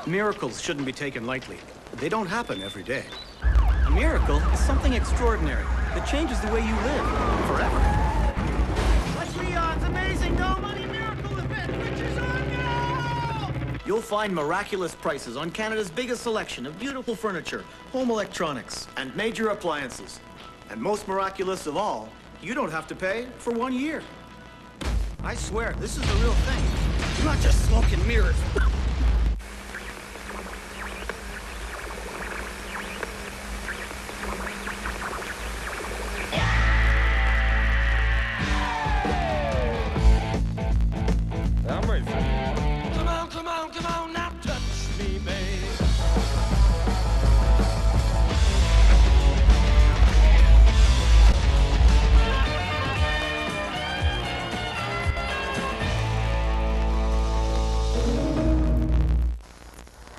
Miracles shouldn't be taken lightly. They don't happen every day. A miracle is something extraordinary that changes the way you live forever. What's Leon's amazing no money miracle event, which is on now! You'll find miraculous prices on Canada's biggest selection of beautiful furniture, home electronics, and major appliances. And most miraculous of all, you don't have to pay for 1 year. I swear, this is the real thing. It's not just smoke and mirrors. Come on, now touch me, babe.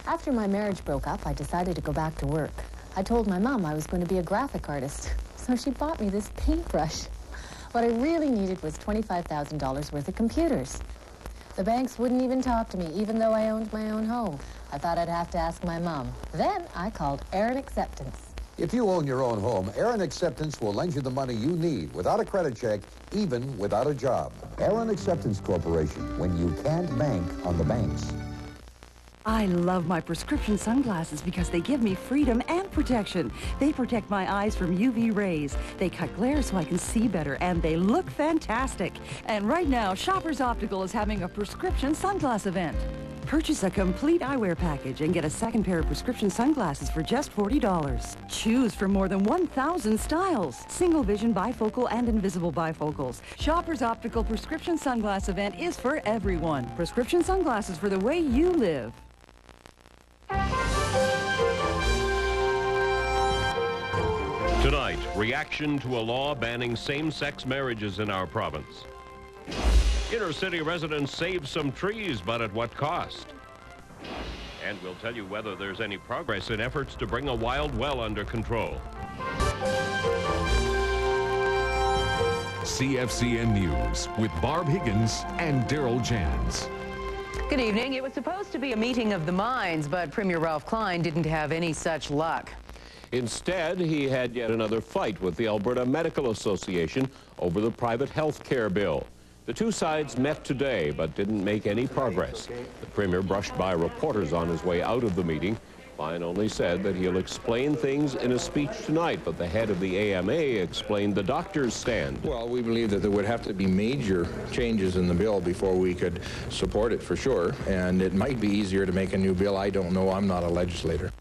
After my marriage broke up, I decided to go back to work. I told my mom I was going to be a graphic artist, so she bought me this paintbrush. What I really needed was $25,000 worth of computers. The banks wouldn't even talk to me, even though I owned my own home. I thought I'd have to ask my mom. Then I called Aaron Acceptance. If you own your own home, Aaron Acceptance will lend you the money you need without a credit check, even without a job. Aaron Acceptance Corporation, when you can't bank on the banks. I love my prescription sunglasses because they give me freedom and protection. They protect my eyes from UV rays. They cut glare so I can see better, and they look fantastic. And right now, Shoppers Optical is having a prescription sunglass event. Purchase a complete eyewear package and get a second pair of prescription sunglasses for just $40. Choose from more than 1,000 styles. Single vision, bifocal, and invisible bifocals. Shoppers Optical prescription sunglass event is for everyone. Prescription sunglasses for the way you live. Tonight, reaction to a law banning same-sex marriages in our province. Inner city residents save some trees, but at what cost? And we'll tell you whether there's any progress in efforts to bring a wild well under control. CFCN News with Barb Higgins and Janz. Good evening. It was supposed to be a meeting of the minds, but Premier Ralph Klein didn't have any such luck. Instead, he had yet another fight with the Alberta Medical Association over the private health care bill. The two sides met today, but didn't make any progress. The Premier brushed by reporters on his way out of the meeting. Klein only said that he'll explain things in a speech tonight, but the head of the AMA explained the doctor's stand. Well, we believe that there would have to be major changes in the bill before we could support it for sure, and it might be easier to make a new bill. I don't know. I'm not a legislator.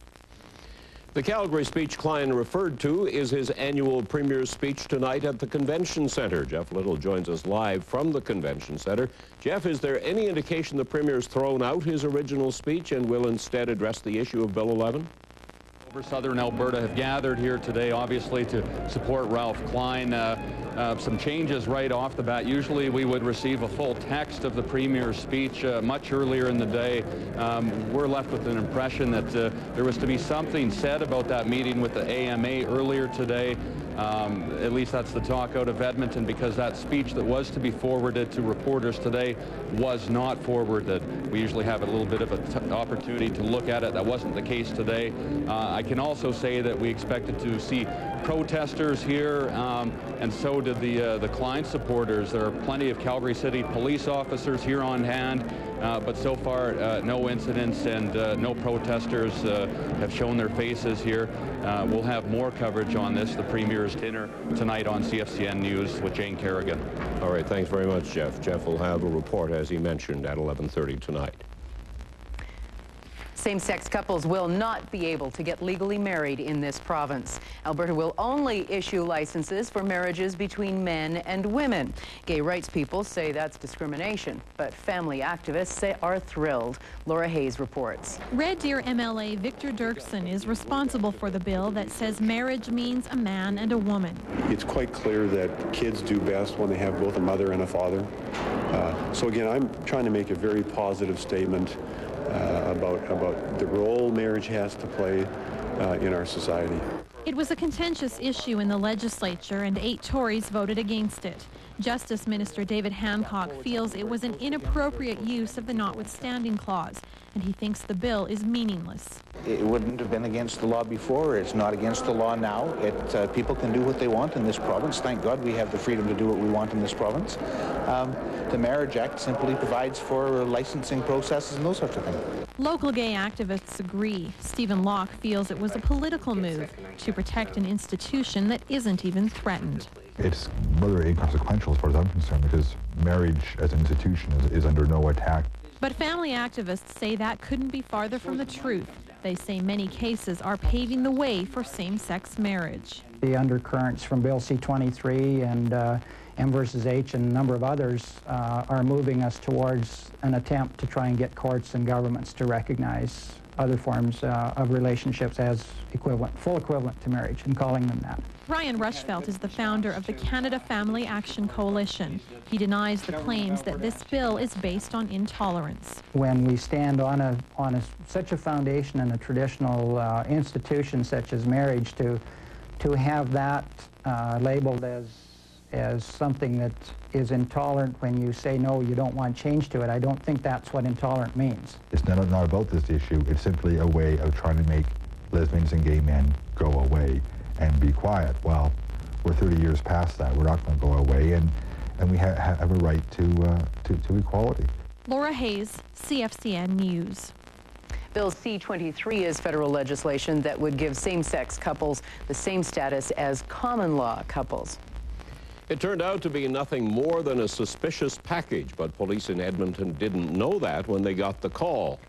The Calgary speech Klein referred to is his annual Premier's speech tonight at the Convention Centre. Jeff Little joins us live from the Convention Centre. Jeff, is there any indication the Premier's thrown out his original speech and will instead address the issue of Bill 11? Southern Alberta have gathered here today, obviously, to support Ralph Klein. Some changes right off the bat. Usually we would receive a full text of the Premier's speech much earlier in the day. We're left with an impression that there was to be something said about that meeting with the AMA earlier today. At least that's the talk out of Edmonton, because that speech that was to be forwarded to reporters today was not forwarded. We usually have a little bit of an opportunity to look at it. That wasn't the case today. I can also say that we expected to see protesters here, and so did the Klein supporters. There are plenty of Calgary City police officers here on hand, but so far no incidents and no protesters have shown their faces here. We'll have more coverage on this, the Premier's dinner, tonight on CFCN News with Jane Kerrigan. All right, thanks very much, Jeff. Jeff will have a report, as he mentioned, at 11:30 tonight. Same-sex couples will not be able to get legally married in this province. Alberta will only issue licenses for marriages between men and women. Gay rights people say that's discrimination, but family activists are thrilled. Laura Hayes reports. Red Deer MLA Victor Dirksen is responsible for the bill that says marriage means a man and a woman. It's quite clear that kids do best when they have both a mother and a father. So again, I'm trying to make a very positive statement about the role marriage has to play in our society. It was a contentious issue in the legislature, and 8 Tories voted against it. Justice Minister David Hancock feels it was an inappropriate use of the notwithstanding clause, and he thinks the bill is meaningless. It wouldn't have been against the law before. It's not against the law now. People can do what they want in this province. Thank God we have the freedom to do what we want in this province. The Marriage Act simply provides for licensing processes and those sorts of things. Local gay activists agree. Stephen Locke feels it was a political move to protect an institution that isn't even threatened. It's rather inconsequential as far as I'm concerned, because marriage as an institution is under no attack. But family activists say that couldn't be farther from the truth. They say many cases are paving the way for same-sex marriage. The undercurrents from Bill C-23 and M versus H and a number of others are moving us towards an attempt to try and get courts and governments to recognize other forms of relationships as full equivalent to marriage, and calling them that. Ryan Rushfeldt is the founder of the Canada Family Action Coalition. He denies the claims that this bill is based on intolerance. When we stand on such a foundation in a traditional institution such as marriage, to have that labeled as something that is intolerant when you say no, you don't want change to it, I don't think that's what intolerant means. It's not about this issue. It's simply a way of trying to make lesbians and gay men go away and be quiet. Well, we're 30 years past that. We're not going to go away, and we have a right to equality. Laura Hayes, CFCN News. Bill C-23 is federal legislation that would give same-sex couples the same status as common-law couples. It turned out to be nothing more than a suspicious package, but police in Edmonton didn't know that when they got the call.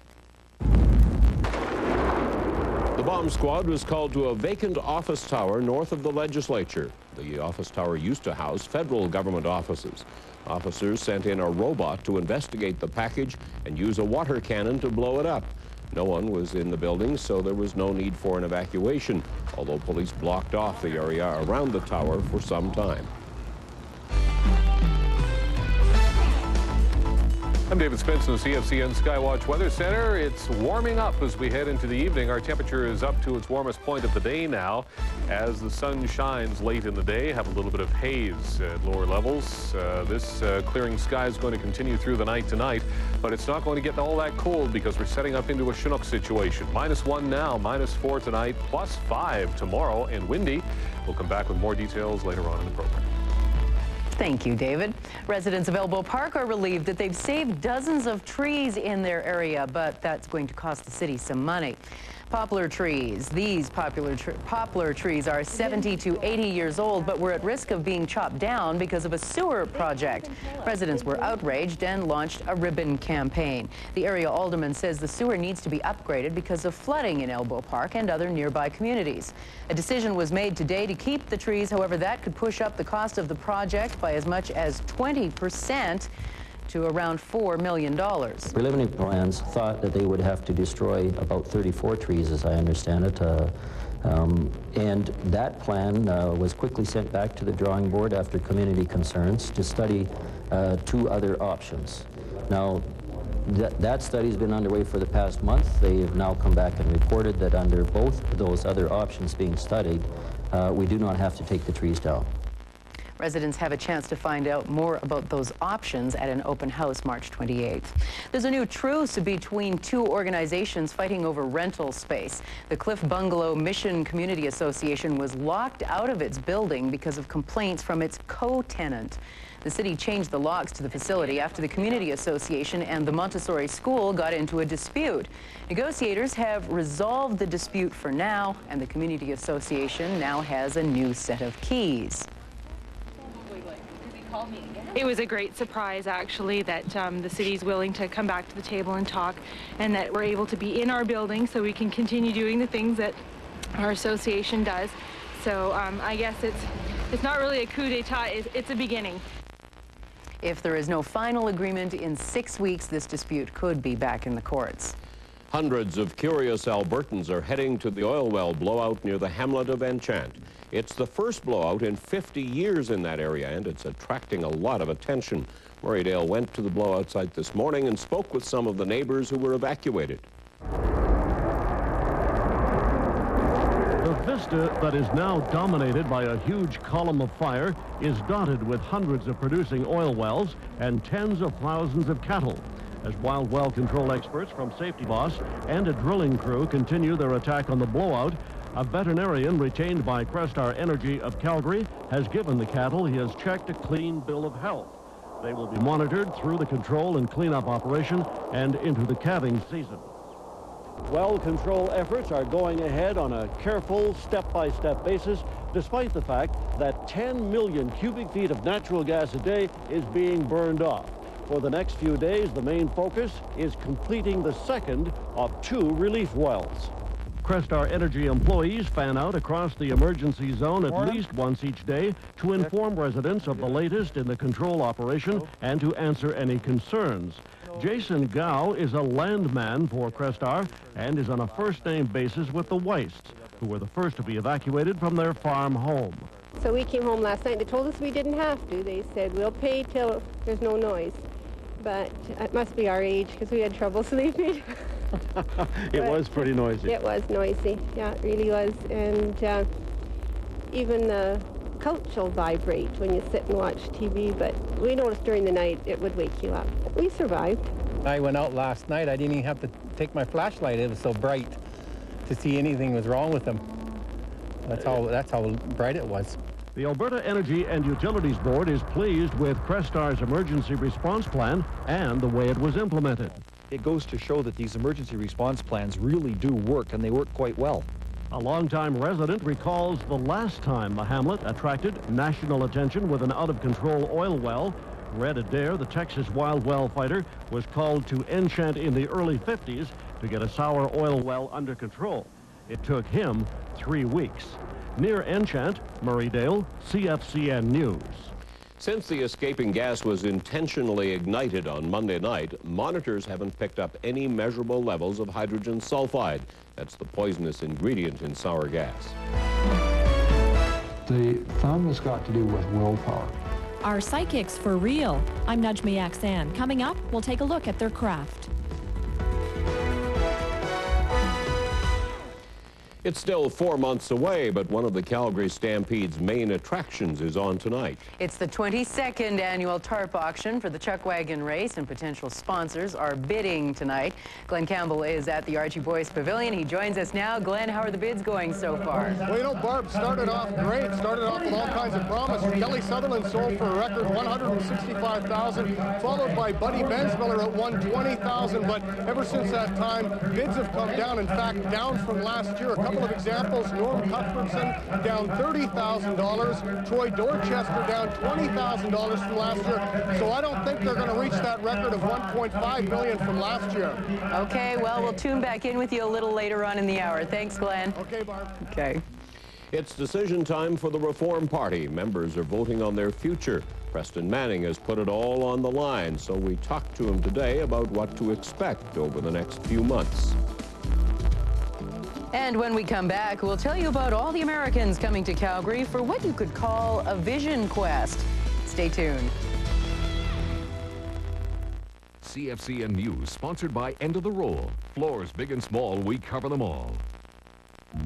The bomb squad was called to a vacant office tower north of the legislature. The office tower used to house federal government offices. Officers sent in a robot to investigate the package and use a water cannon to blow it up. No one was in the building, so there was no need for an evacuation, although police blocked off the area around the tower for some time. I'm David Spence in the CFCN Skywatch Weather Center. It's warming up as we head into the evening. Our temperature is up to its warmest point of the day now. As the sun shines late in the day, have a little bit of haze at lower levels. This clearing sky is going to continue through the night tonight, but it's not going to get all that cold because we're setting up into a Chinook situation. -1 now, -4 tonight, +5 tomorrow, and windy. We'll come back with more details later on in the program. Thank you, David. Residents of Elbow Park are relieved that they've saved dozens of trees in their area, but that's going to cost the city some money. Poplar trees. These poplar trees are 70 to 80 years old, but were at risk of being chopped down because of a sewer project. Residents were outraged and launched a ribbon campaign. The area alderman says the sewer needs to be upgraded because of flooding in Elbow Park and other nearby communities. A decision was made today to keep the trees. However, that could push up the cost of the project by as much as 20%. to around $4 million. Preliminary plans thought that they would have to destroy about 34 trees, as I understand it. And that plan was quickly sent back to the drawing board after community concerns to study 2 other options. Now, that study's been underway for the past month. They have now come back and reported that under both those other options being studied, we do not have to take the trees down. Residents have a chance to find out more about those options at an open house March 28th. There's a new truce between 2 organizations fighting over rental space. The Cliff Bungalow Mission Community Association was locked out of its building because of complaints from its co-tenant. The city changed the locks to the facility after the community association and the Montessori school got into a dispute. Negotiators have resolved the dispute for now, and the community association now has a new set of keys. It was a great surprise, actually, that the city's willing to come back to the table and talk, and that we're able to be in our building so we can continue doing the things that our association does. So I guess it's not really a coup d'etat, it's a beginning. If there is no final agreement in 6 weeks, this dispute could be back in the courts. Hundreds of curious Albertans are heading to the oil well blowout near the hamlet of Enchant. It's the first blowout in 50 years in that area, and it's attracting a lot of attention. Murray Dale went to the blowout site this morning and spoke with some of the neighbors who were evacuated. The vista that is now dominated by a huge column of fire is dotted with hundreds of producing oil wells and tens of thousands of cattle. As wild well control experts from Safety Boss and a drilling crew continue their attack on the blowout, a veterinarian retained by Crestar Energy of Calgary has given the cattle he has checked a clean bill of health. They will be monitored through the control and cleanup operation and into the calving season. Well control efforts are going ahead on a careful, step-by-step basis, despite the fact that 10 million cubic feet of natural gas a day is being burned off. For the next few days, the main focus is completing the second of 2 relief wells. Crestar Energy employees fan out across the emergency zone at least once each day to inform residents of the latest in the control operation and to answer any concerns. Jason Gao is a landman for Crestar and is on a first-name basis with the Weists, who were the first to be evacuated from their farm home. So we came home last night. They told us we didn't have to. They said, we'll pay till there's no noise. But it must be our age because we had trouble sleeping. It was pretty noisy. It was noisy. Yeah, it really was. And even the couch will vibrate when you sit and watch TV. But we noticed during the night it would wake you up. We survived. I went out last night. I didn't even have to take my flashlight. It was so bright to see anything was wrong with them. That's how bright it was. The Alberta Energy and Utilities Board is pleased with Crestar's emergency response plan and the way it was implemented. It goes to show that these emergency response plans really do work, and they work quite well. A longtime resident recalls the last time the hamlet attracted national attention with an out-of-control oil well. Red Adair, the Texas wild well fighter, was called to Enchant in the early 50s to get a sour oil well under control. It took him 3 weeks. Near Enchant, Murraydale, CFCN News. Since the escaping gas was intentionally ignited on Monday night, monitors haven't picked up any measurable levels of hydrogen sulfide. That's the poisonous ingredient in sour gas. The thumb has got to do with willpower. Are psychics for real? I'm Najmi Aksan. Coming up, we'll take a look at their craft. It's still 4 months away, but one of the Calgary Stampede's main attractions is on tonight. It's the 22nd annual tarp auction for the Chuck Wagon race, and potential sponsors are bidding tonight. Glenn Campbell is at the Archie Boyce Pavilion. He joins us now. Glenn, how are the bids going so far? Well, you know, Barb, started off great. Started off with all kinds of promises. Kelly Sutherland sold for a record $165,000, followed by Buddy Bensmiller at $120,000. But ever since that time, bids have come down. In fact, down from last year. A couple of examples: Norm Cuthbertson down $30,000, Troy Dorchester down $20,000 from last year. So I don't think they're going to reach that record of $1.5 million from last year. Okay, well, we'll tune back in with you a little later on in the hour. Thanks, Glenn. Okay, Barb. Okay. It's decision time for the Reform Party. Members are voting on their future. Preston Manning has put it all on the line, so we talked to him today about what to expect over the next few months. And when we come back, we'll tell you about all the Americans coming to Calgary for what you could call a vision quest. Stay tuned. CFCN News, sponsored by End of the Roll. Floors big and small, we cover them all.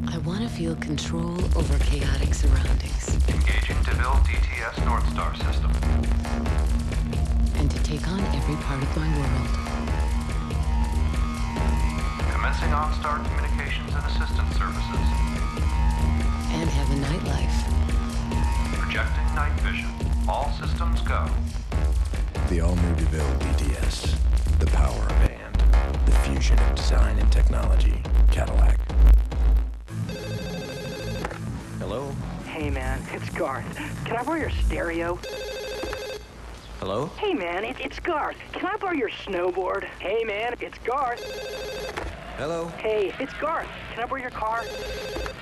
I want to feel control over chaotic surroundings. Engaging DeVille DTS North Star system. And to take on every part of my world. Commencing OnStar communications and assistance services. And have a nightlife. Projecting night vision. All systems go. The all-new DeVille DTS. The power of and. The fusion of design and technology. Cadillac. Hello? Hey, man, it's Garth. Can I borrow your stereo? Hello? Hey, man, it's Garth. Can I borrow your snowboard? Hey, man, it's Garth. Hello? Hey, it's Garth. Can I borrow your car?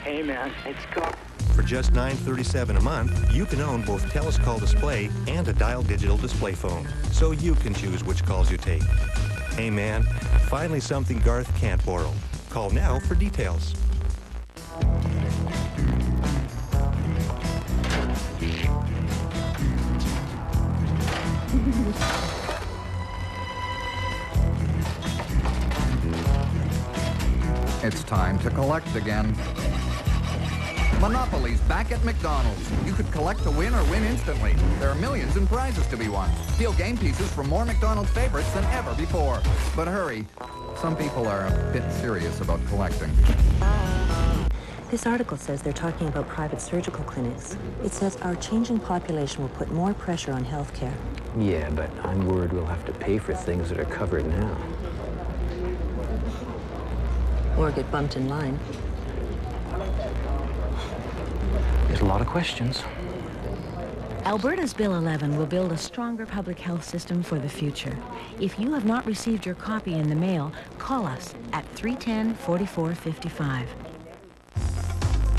Hey, man, it's Garth. For just $9.37 a month, you can own both TELUS Call Display and a Dial Digital display phone, so you can choose which calls you take. Hey, man, finally something Garth can't borrow. Call now for details. It's time to collect again. Monopoly's back at McDonald's. You could collect to win or win instantly. There are millions in prizes to be won. Steal game pieces from more McDonald's favorites than ever before. But hurry, some people are a bit serious about collecting. This article says they're talking about private surgical clinics. It says our changing population will put more pressure on health care. Yeah, but I'm worried we'll have to pay for things that are covered now. Or get bumped in line. There's a lot of questions. Alberta's Bill 11 will build a stronger public health system for the future. If you have not received your copy in the mail, call us at 310-4455.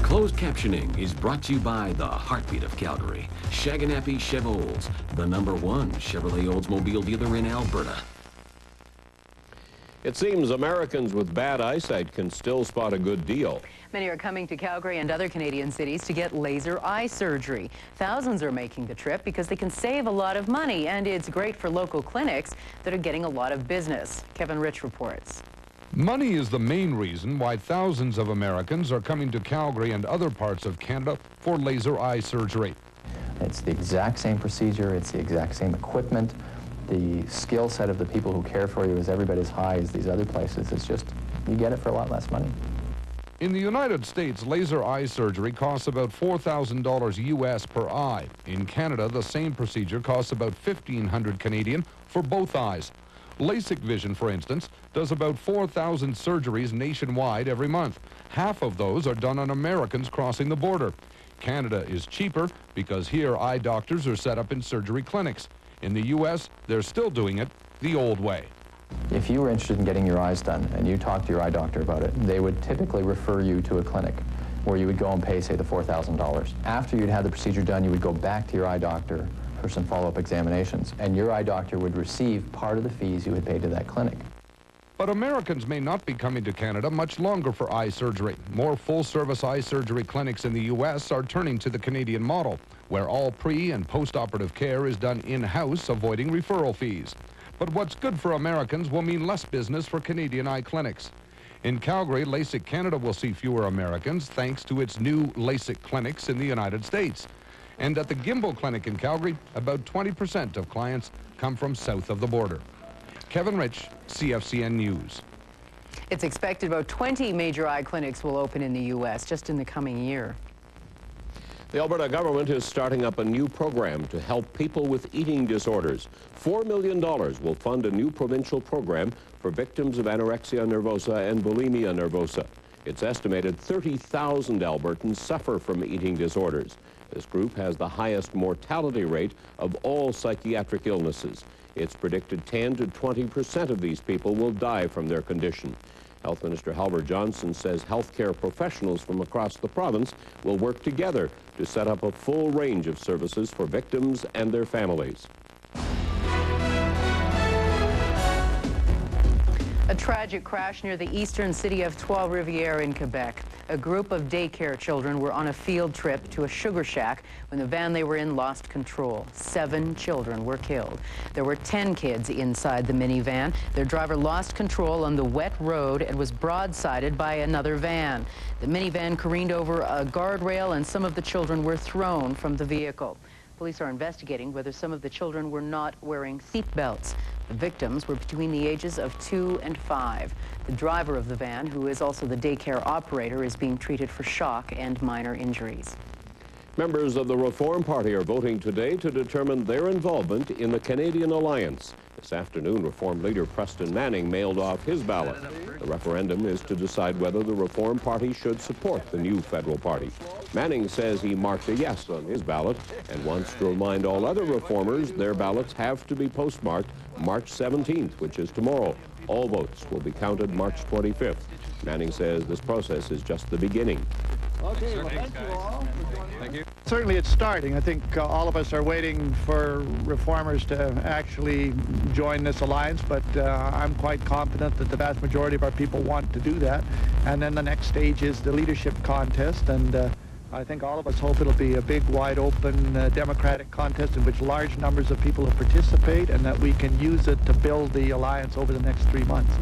Closed captioning is brought to you by the heartbeat of Calgary, Shaganappi Chev Olds, the #1 Chevrolet Oldsmobile dealer in Alberta. It seems Americans with bad eyesight can still spot a good deal. Many are coming to Calgary and other Canadian cities to get laser eye surgery. Thousands are making the trip because they can save a lot of money, and it's great for local clinics that are getting a lot of business. Kevin Rich reports. Money is the main reason why thousands of Americans are coming to Calgary and other parts of Canada for laser eye surgery. It's the exact same procedure, it's the exact same equipment. The skill set of the people who care for you is every bit as high as these other places. It's just, you get it for a lot less money. In the United States, laser eye surgery costs about $4,000 US per eye. In Canada, the same procedure costs about $1,500 Canadian for both eyes. LASIK Vision, for instance, does about 4,000 surgeries nationwide every month. Half of those are done on Americans crossing the border. Canada is cheaper because here eye doctors are set up in surgery clinics. In the U.S., they're still doing it the old way. If you were interested in getting your eyes done and you talked to your eye doctor about it, they would typically refer you to a clinic where you would go and pay, say, the $4,000. After you'd had the procedure done, you would go back to your eye doctor for some follow-up examinations, and your eye doctor would receive part of the fees you had paid to that clinic. But Americans may not be coming to Canada much longer for eye surgery. More full-service eye surgery clinics in the U.S. are turning to the Canadian model, where all pre- and post-operative care is done in-house, avoiding referral fees. But what's good for Americans will mean less business for Canadian eye clinics. In Calgary, LASIK Canada will see fewer Americans thanks to its new LASIK clinics in the United States. And at the Gimbal Clinic in Calgary, about 20% of clients come from south of the border. Kevin Rich, CFCN News. It's expected about 20 major eye clinics will open in the U.S. just in the coming year. The Alberta government is starting up a new program to help people with eating disorders. $4 million will fund a new provincial program for victims of anorexia nervosa and bulimia nervosa. It's estimated 30,000 Albertans suffer from eating disorders. This group has the highest mortality rate of all psychiatric illnesses. It's predicted 10 to 20% of these people will die from their condition. Health Minister Halvor Johnson says healthcare professionals from across the province will work together to set up a full range of services for victims and their families. A tragic crash near the eastern city of Trois-Rivières in Quebec. A group of daycare children were on a field trip to a sugar shack when the van they were in lost control. 7 children were killed. There were 10 kids inside the minivan. Their driver lost control on the wet road and was broadsided by another van. The minivan careened over a guardrail and some of the children were thrown from the vehicle. Police are investigating whether some of the children were not wearing seat belts. The victims were between the ages of 2 and 5. The driver of the van, who is also the daycare operator, is being treated for shock and minor injuries. Members of the Reform Party are voting today to determine their involvement in the Canadian Alliance. This afternoon, Reform leader Preston Manning mailed off his ballot. The referendum is to decide whether the Reform Party should support the new federal party. Manning says he marked a yes on his ballot and wants to remind all other reformers their ballots have to be postmarked March 17th, which is tomorrow. All votes will be counted March 25th. Manning says this process is just the beginning. Okay, well, thank you all. Thank you. Certainly it's starting. I think all of us are waiting for reformers to actually join this alliance, but I'm quite confident that the vast majority of our people want to do that. And then the next stage is the leadership contest, and I think all of us hope it'll be a big, wide-open democratic contest in which large numbers of people will participate and that we can use it to build the alliance over the next 3 months.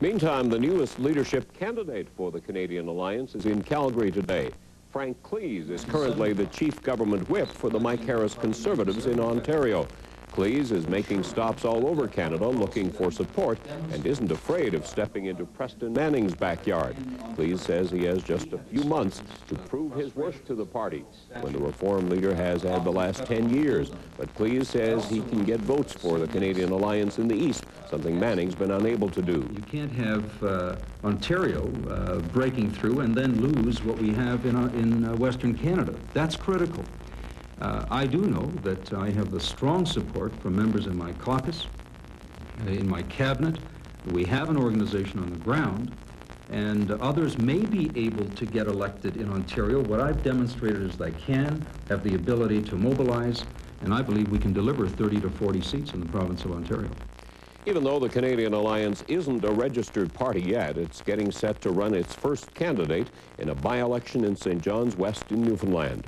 Meantime, the newest leadership candidate for the Canadian Alliance is in Calgary today. Frank Cleese is currently the chief government whip for the Mike Harris Conservatives in Ontario. Cleese is making stops all over Canada looking for support and isn't afraid of stepping into Preston Manning's backyard. Cleese says he has just a few months to prove his worth to the party, when the Reform leader has had the last 10 years. But Cleese says he can get votes for the Canadian Alliance in the East, something Manning's been unable to do. You can't have Ontario breaking through and then lose what we have in Western Canada. That's critical. I do know that I have the strong support from members in my caucus, in my cabinet. We have an organization on the ground, and others may be able to get elected in Ontario. What I've demonstrated is I can have the ability to mobilize, and I believe we can deliver 30 to 40 seats in the province of Ontario. Even though the Canadian Alliance isn't a registered party yet, it's getting set to run its first candidate in a by-election in St. John's West in Newfoundland.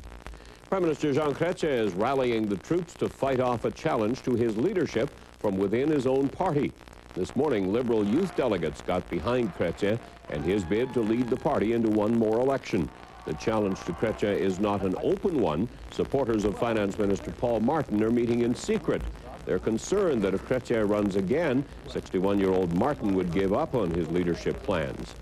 Prime Minister Jean Chrétien is rallying the troops to fight off a challenge to his leadership from within his own party. This morning, Liberal youth delegates got behind Chrétien and his bid to lead the party into one more election. The challenge to Chrétien is not an open one. Supporters of Finance Minister Paul Martin are meeting in secret. They're concerned that if Chrétien runs again, 61-year-old Martin would give up on his leadership plans.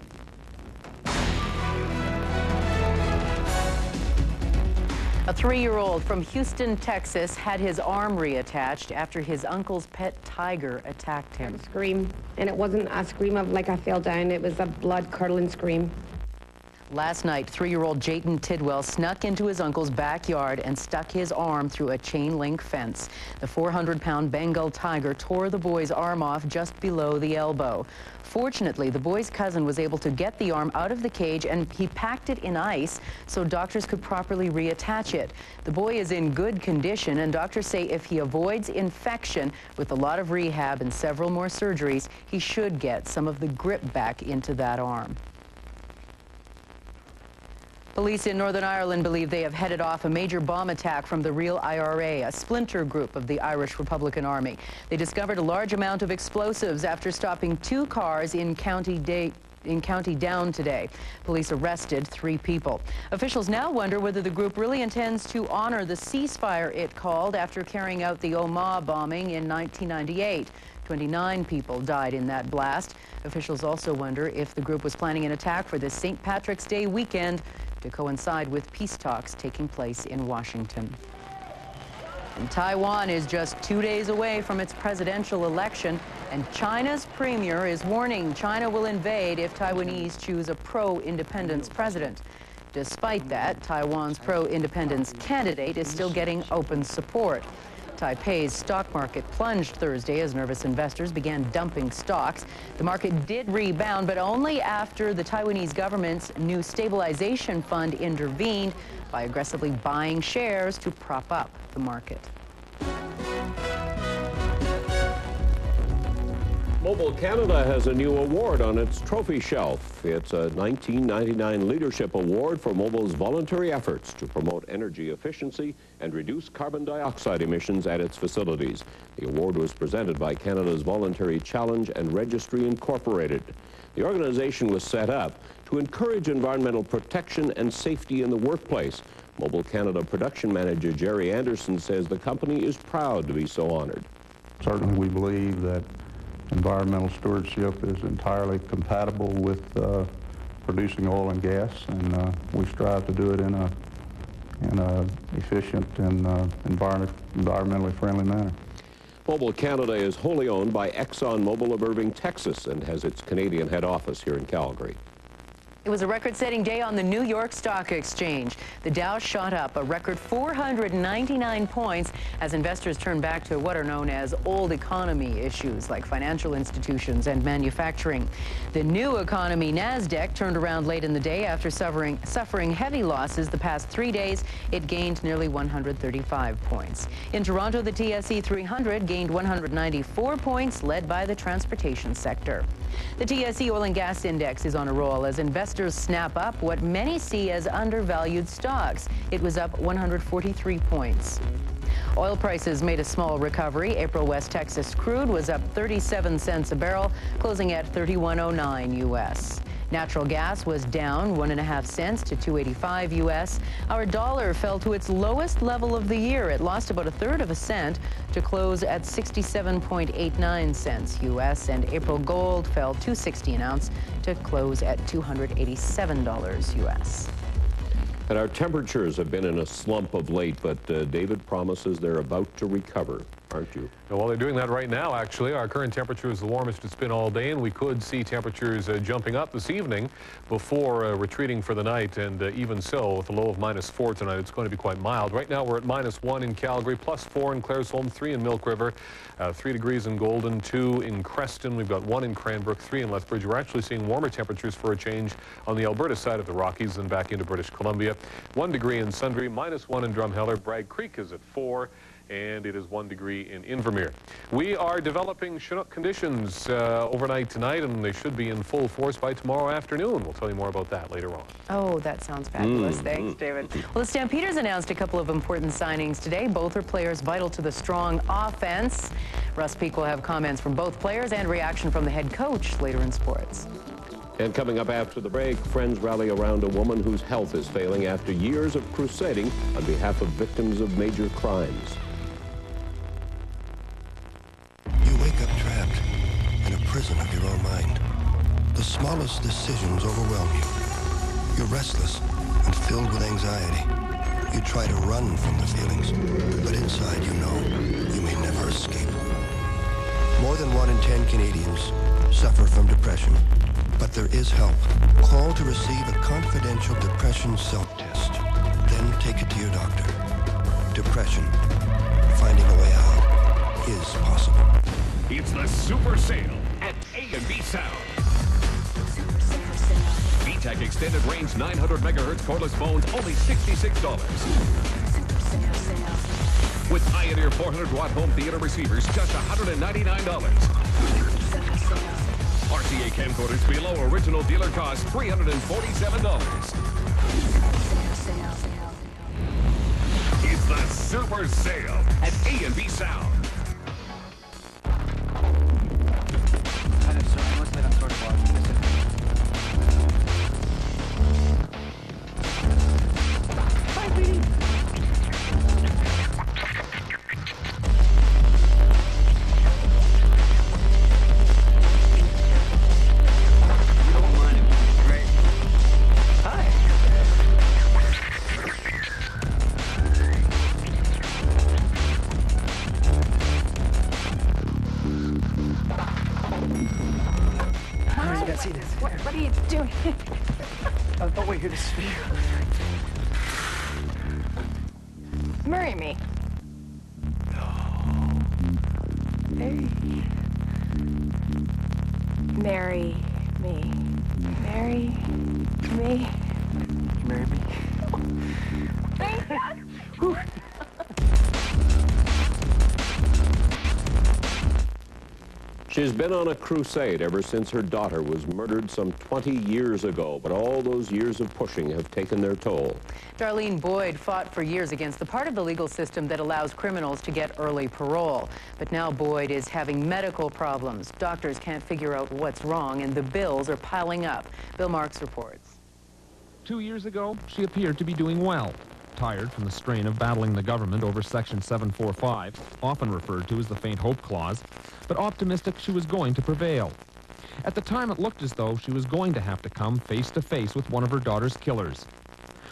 A 3-year-old from Houston, Texas, had his arm reattached after his uncle's pet tiger attacked him. Scream, and it wasn't a scream of like I fell down. It was a blood-curdling scream. Last night, 3-year-old Jayton Tidwell snuck into his uncle's backyard and stuck his arm through a chain-link fence. The 400-pound Bengal tiger tore the boy's arm off just below the elbow. Fortunately, the boy's cousin was able to get the arm out of the cage, and he packed it in ice so doctors could properly reattach it. The boy is in good condition, and doctors say if he avoids infection with a lot of rehab and several more surgeries, he should get some of the grip back into that arm. Police in Northern Ireland believe they have headed off a major bomb attack from the Real IRA, a splinter group of the Irish Republican Army. They discovered a large amount of explosives after stopping 2 cars in County Down today. Police arrested 3 people. Officials now wonder whether the group really intends to honor the ceasefire it called after carrying out the Omagh bombing in 1998. 29 people died in that blast. Officials also wonder if the group was planning an attack for this St. Patrick's Day weekend to coincide with peace talks taking place in Washington. And Taiwan is just 2 days away from its presidential election, and China's premier is warning China will invade if Taiwanese choose a pro-independence president. Despite that, Taiwan's pro-independence candidate is still getting open support. Taipei's stock market plunged Thursday as nervous investors began dumping stocks. The market did rebound, but only after the Taiwanese government's new stabilization fund intervened by aggressively buying shares to prop up the market. Mobile Canada has a new award on its trophy shelf. It's a 1999 Leadership Award for Mobile's voluntary efforts to promote energy efficiency and reduce carbon dioxide emissions at its facilities. The award was presented by Canada's Voluntary Challenge and Registry Incorporated. The organization was set up to encourage environmental protection and safety in the workplace. Mobile Canada production manager Jerry Anderson says the company is proud to be so honored. Certainly we believe that environmental stewardship is entirely compatible with producing oil and gas, and we strive to do it in a efficient and environmentally friendly manner. Mobile Canada is wholly owned by ExxonMobil of Irving, Texas, and has its Canadian head office here in Calgary. It was a record-setting day on the New York Stock Exchange. The Dow shot up a record 499 points as investors turned back to what are known as old economy issues like financial institutions and manufacturing. The new economy NASDAQ turned around late in the day after suffering heavy losses the past 3 days. It gained nearly 135 points. In Toronto, the TSE 300 gained 194 points, led by the transportation sector. The TSE Oil and Gas Index is on a roll as investors snap up what many see as undervalued stocks. It was up 143 points. Oil prices made a small recovery. April West Texas crude was up 37 cents a barrel, closing at $31.09 U.S. Natural gas was down 1.5 cents to $2.85 U.S. Our dollar fell to its lowest level of the year. It lost about 1/3 of a cent to close at 67.89 cents U.S. And April gold fell $2.60 an ounce to close at $287 U.S. And our temperatures have been in a slump of late, but David promises they're about to recover, aren't you? Well, they're doing that right now, actually. Our current temperature is the warmest it's been all day, and we could see temperatures jumping up this evening before retreating for the night. And even so, with a low of -4 tonight, it's going to be quite mild. Right now, we're at -1 in Calgary, +4 in Claresholm, 3 in Milk River, 3 degrees in Golden, 2 in Creston. We've got 1 in Cranbrook, 3 in Lethbridge. We're actually seeing warmer temperatures for a change on the Alberta side of the Rockies than back into British Columbia. 1 degree in Sundre, -1 in Drumheller. Bragg Creek is at 4. And it is 1 degree in Invermere. We are developing Chinook conditions overnight tonight, and they should be in full force by tomorrow afternoon. We'll tell you more about that later on. Oh, that sounds fabulous. Thanks, David. Well, the Stampeders announced a couple of important signings today. Both are players vital to the strong offense. Russ Peake will have comments from both players and reaction from the head coach later in sports. And coming up after the break, friends rally around a woman whose health is failing after years of crusading on behalf of victims of major crimes. You wake up trapped in a prison of your own mind. The smallest decisions overwhelm you. You're restless and filled with anxiety. You try to run from the feelings, but inside you know you may never escape. More than 1 in 10 Canadians suffer from depression, but there is help. Call to receive a confidential depression self-test. Then take it to your doctor. Depression, finding a way out is possible. It's the Super Sale at A&B Sound. VTech Extended Range 900 megahertz cordless phones, only $66. With Pioneer 400-watt home theater receivers, just $199. RCA camcorders below original dealer cost, $347. It's the Super Sale at A&B Sound. What are you doing? Oh, wait, here, this is for you. Marry me. Hey. Marry me. Marry me. Marry me. Thank God. She's been on a crusade ever since her daughter was murdered some 20 years ago, but all those years of pushing have taken their toll. Darlene Boyd fought for years against the part of the legal system that allows criminals to get early parole. But now Boyd is having medical problems. Doctors can't figure out what's wrong, and the bills are piling up. Bill Marks reports. 2 years ago, she appeared to be doing well. Tired from the strain of battling the government over Section 745, often referred to as the Faint Hope Clause, but optimistic she was going to prevail. At the time, it looked as though she was going to have to come face to face with one of her daughter's killers.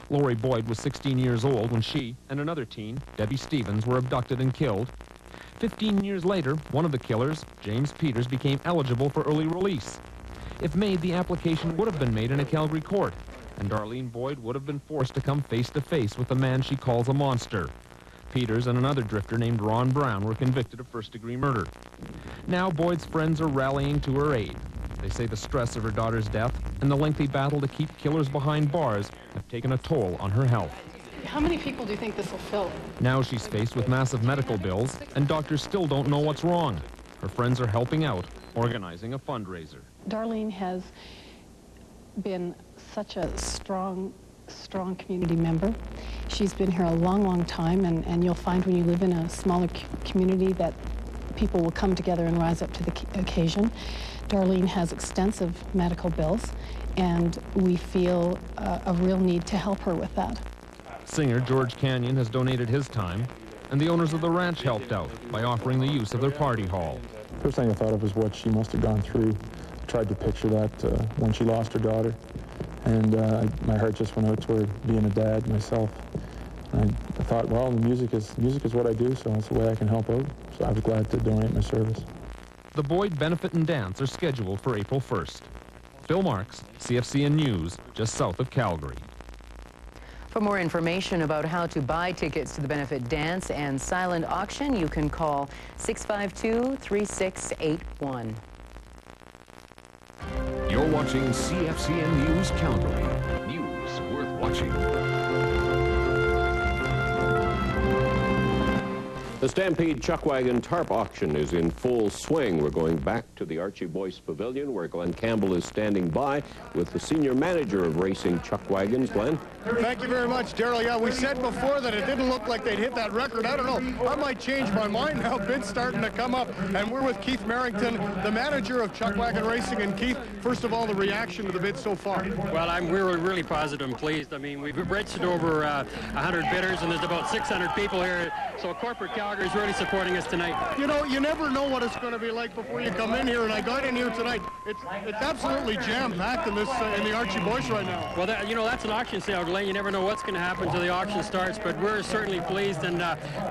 Lori Boyd was 16 years old when she and another teen, Debbie Stevens, were abducted and killed. 15 years later, one of the killers, James Peters, became eligible for early release. If made, the application would have been made in a Calgary court, and Darlene Boyd would have been forced to come face-to-face with the man she calls a monster. Peters and another drifter named Ron Brown were convicted of first-degree murder. Now Boyd's friends are rallying to her aid. They say the stress of her daughter's death and the lengthy battle to keep killers behind bars have taken a toll on her health. How many people do you think this will fill? Now she's faced with massive medical bills, and doctors still don't know what's wrong. Her friends are helping out, organizing a fundraiser. Darlene has been such a strong community member. She's been here a long, long time, and you'll find when you live in a smaller community that people will come together and rise up to the occasion. Darlene has extensive medical bills, and we feel a real need to help her with that. Singer George Canyon has donated his time, and the owners of the ranch helped out by offering the use of their party hall. First thing I thought of was what she must have gone through. I tried to picture that when she lost her daughter, and my heart just went out to her being a dad myself. And I thought, well, the music is what I do, so that's the way I can help out. So I was glad to donate my service. The Boyd Benefit and Dance are scheduled for April 1st. Phil Marks, CFCN News, just south of Calgary. For more information about how to buy tickets to the Benefit Dance and Silent Auction, you can call 652-3681. You're watching CFCN News Calgary. News worth watching. The Stampede Chuckwagon Tarp Auction is in full swing. We're going back to the Archie Boyce Pavilion, where Glenn Campbell is standing by with the senior manager of racing chuckwagons. Glenn? Thank you very much, Darrell. Yeah, we said before that it didn't look like they'd hit that record. I don't know. I might change my mind now. Bid's starting to come up. And we're with Keith Merrington, the manager of Chuckwagon Racing. And Keith, first of all, the reaction to the bid so far. Well, we're really positive and pleased. I mean, we've registered over 100 bidders, and there's about 600 people here. So corporate Calgary is really supporting us tonight. You know, you never know what it's going to be like before you come in here. And I got in here tonight. It's absolutely jam-packed in the Archie Boyce right now. Well, that's an auction sale, Glenn. You never know what's going to happen until the auction starts, but we're certainly pleased. And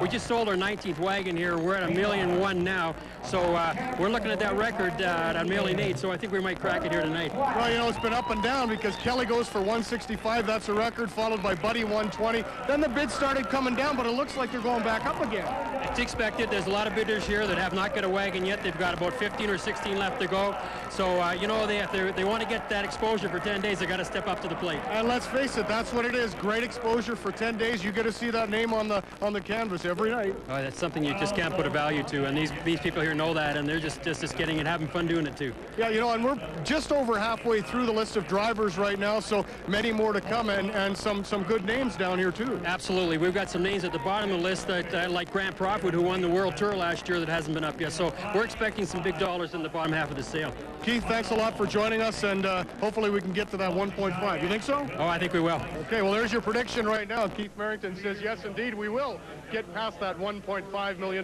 we just sold our 19th wagon here. We're at $1.1 million now. So we're looking at that record at $1.8 million. So I think we might crack it here tonight. Well, you know, it's been up and down because Kelly goes for 165. That's a record, followed by Buddy 120. Then the bids started coming down, but it looks like they're going back up again. It's expected. There's a lot of bidders here that have not got a wagon yet. They've got about 15 or 16 left to go. So, you know, they want to get that exposure for 10 days. They got to step up to the plate. And let's face it, that's what it is. Great exposure for 10 days. You get to see that name on the canvas every night. Oh, that's something you just can't put a value to. And these people here know that, and they're just getting it, having fun doing it too. Yeah, you know, and we're just over halfway through the list of drivers right now, so many more to come, and some good names down here too. Absolutely. We've got some names at the bottom of the list that like Grant Propwood, who won the World Tour last year, that hasn't been up yet. So we're expecting some big dollars in the bottom half of the sale. Keith, thanks a lot for joining us, and hopefully we can get to that 1.5. You think so? Oh, I think we will. Okay, well, there's your prediction right now. Keith Merrington says, yes, indeed, we will get past that $1.5 million.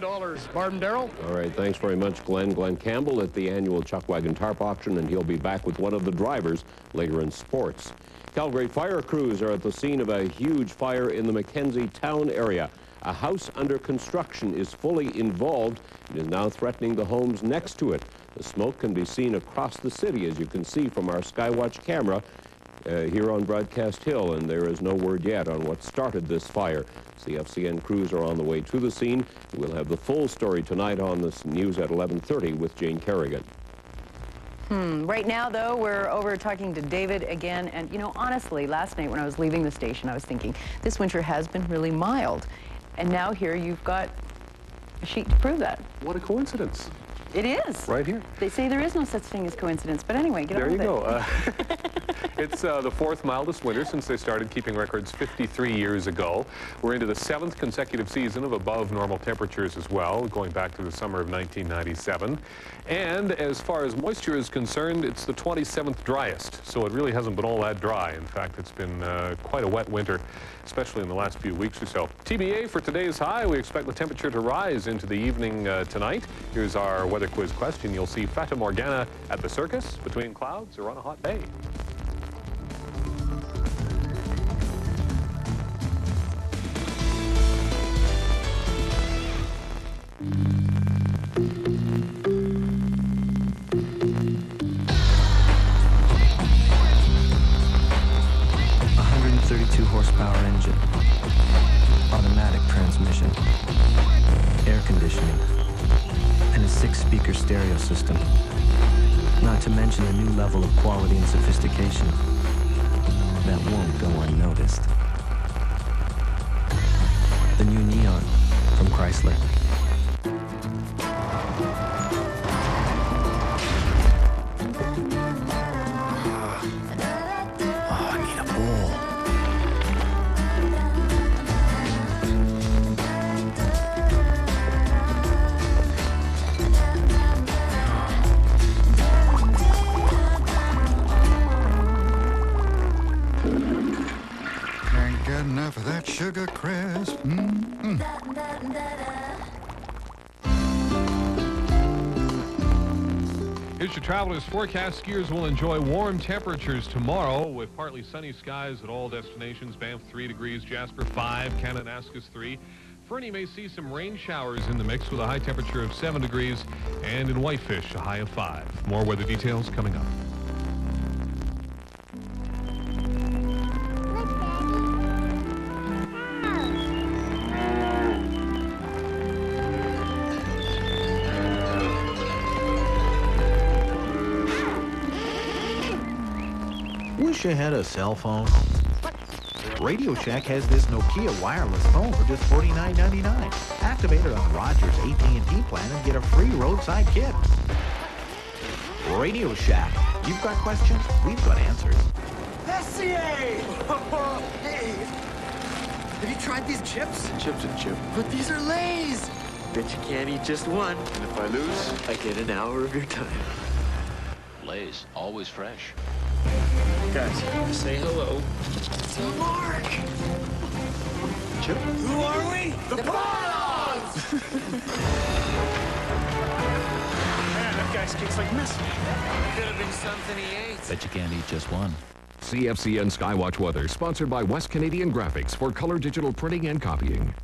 Barb, Darrell? All right, thanks very much, Glenn. Glenn Campbell at the annual Chuckwagon Tarp Auction, and he'll be back with one of the drivers later in sports. Calgary fire crews are at the scene of a huge fire in the Mackenzie town area. A house under construction is fully involved and is now threatening the homes next to it. The smoke can be seen across the city, as you can see from our Skywatch camera here on Broadcast Hill, and there is no word yet on what started this fire. CFCN crews are on the way to the scene. We'll have the full story tonight on this news at 11:30 with Jane Kerrigan. Right now, though, we're over talking to David again. And, you know, honestly, last night when I was leaving the station, I was thinking, this winter has been really mild. And now here you've got a sheet to prove that. What a coincidence. It is. Right here. They say there is no such thing as coincidence. But anyway, get on with it. There you go. It's the fourth mildest winter since they started keeping records 53 years ago. We're into the 7th consecutive season of above normal temperatures as well, going back to the summer of 1997. And as far as moisture is concerned, it's the 27th driest, so it really hasn't been all that dry. In fact, it's been quite a wet winter, especially in the last few weeks or so. TBA for today's high, we expect the temperature to rise into the evening tonight. Here's our weather quiz question. You'll see Fata Morgana at the circus, between clouds, or on a hot day. Horsepower engine, automatic transmission, air conditioning, and a 6-speaker stereo system. Not to mention a new level of quality and sophistication that won't go unnoticed. The new Neon from Chrysler. sugar crisp. Here's your traveler's forecast. Skiers will enjoy warm temperatures tomorrow with partly sunny skies at all destinations. Banff 3 degrees, Jasper 5, Kananaskis 3. Fernie may see some rain showers in the mix with a high temperature of 7 degrees, and in Whitefish a high of 5. More weather details coming up. Wish you had a cell phone. Radio Shack has this Nokia wireless phone for just $49.99. Activate it on Rogers AT&T plan and get a free roadside kit. Radio Shack. You've got questions, we've got answers. SCA! Hey, have you tried these chips? Chips and chip. But these are Lay's! Bet you can't eat just one. And if I lose, I get an hour of your time. Lay's, always fresh. Guys, say hello to Mark. Chip? Who are we? The Bonds! Man, that guy speaks like Messi. Could have been something he ate. Bet you can't eat just one. CFCN Skywatch Weather, sponsored by West Canadian Graphics for color digital printing and copying.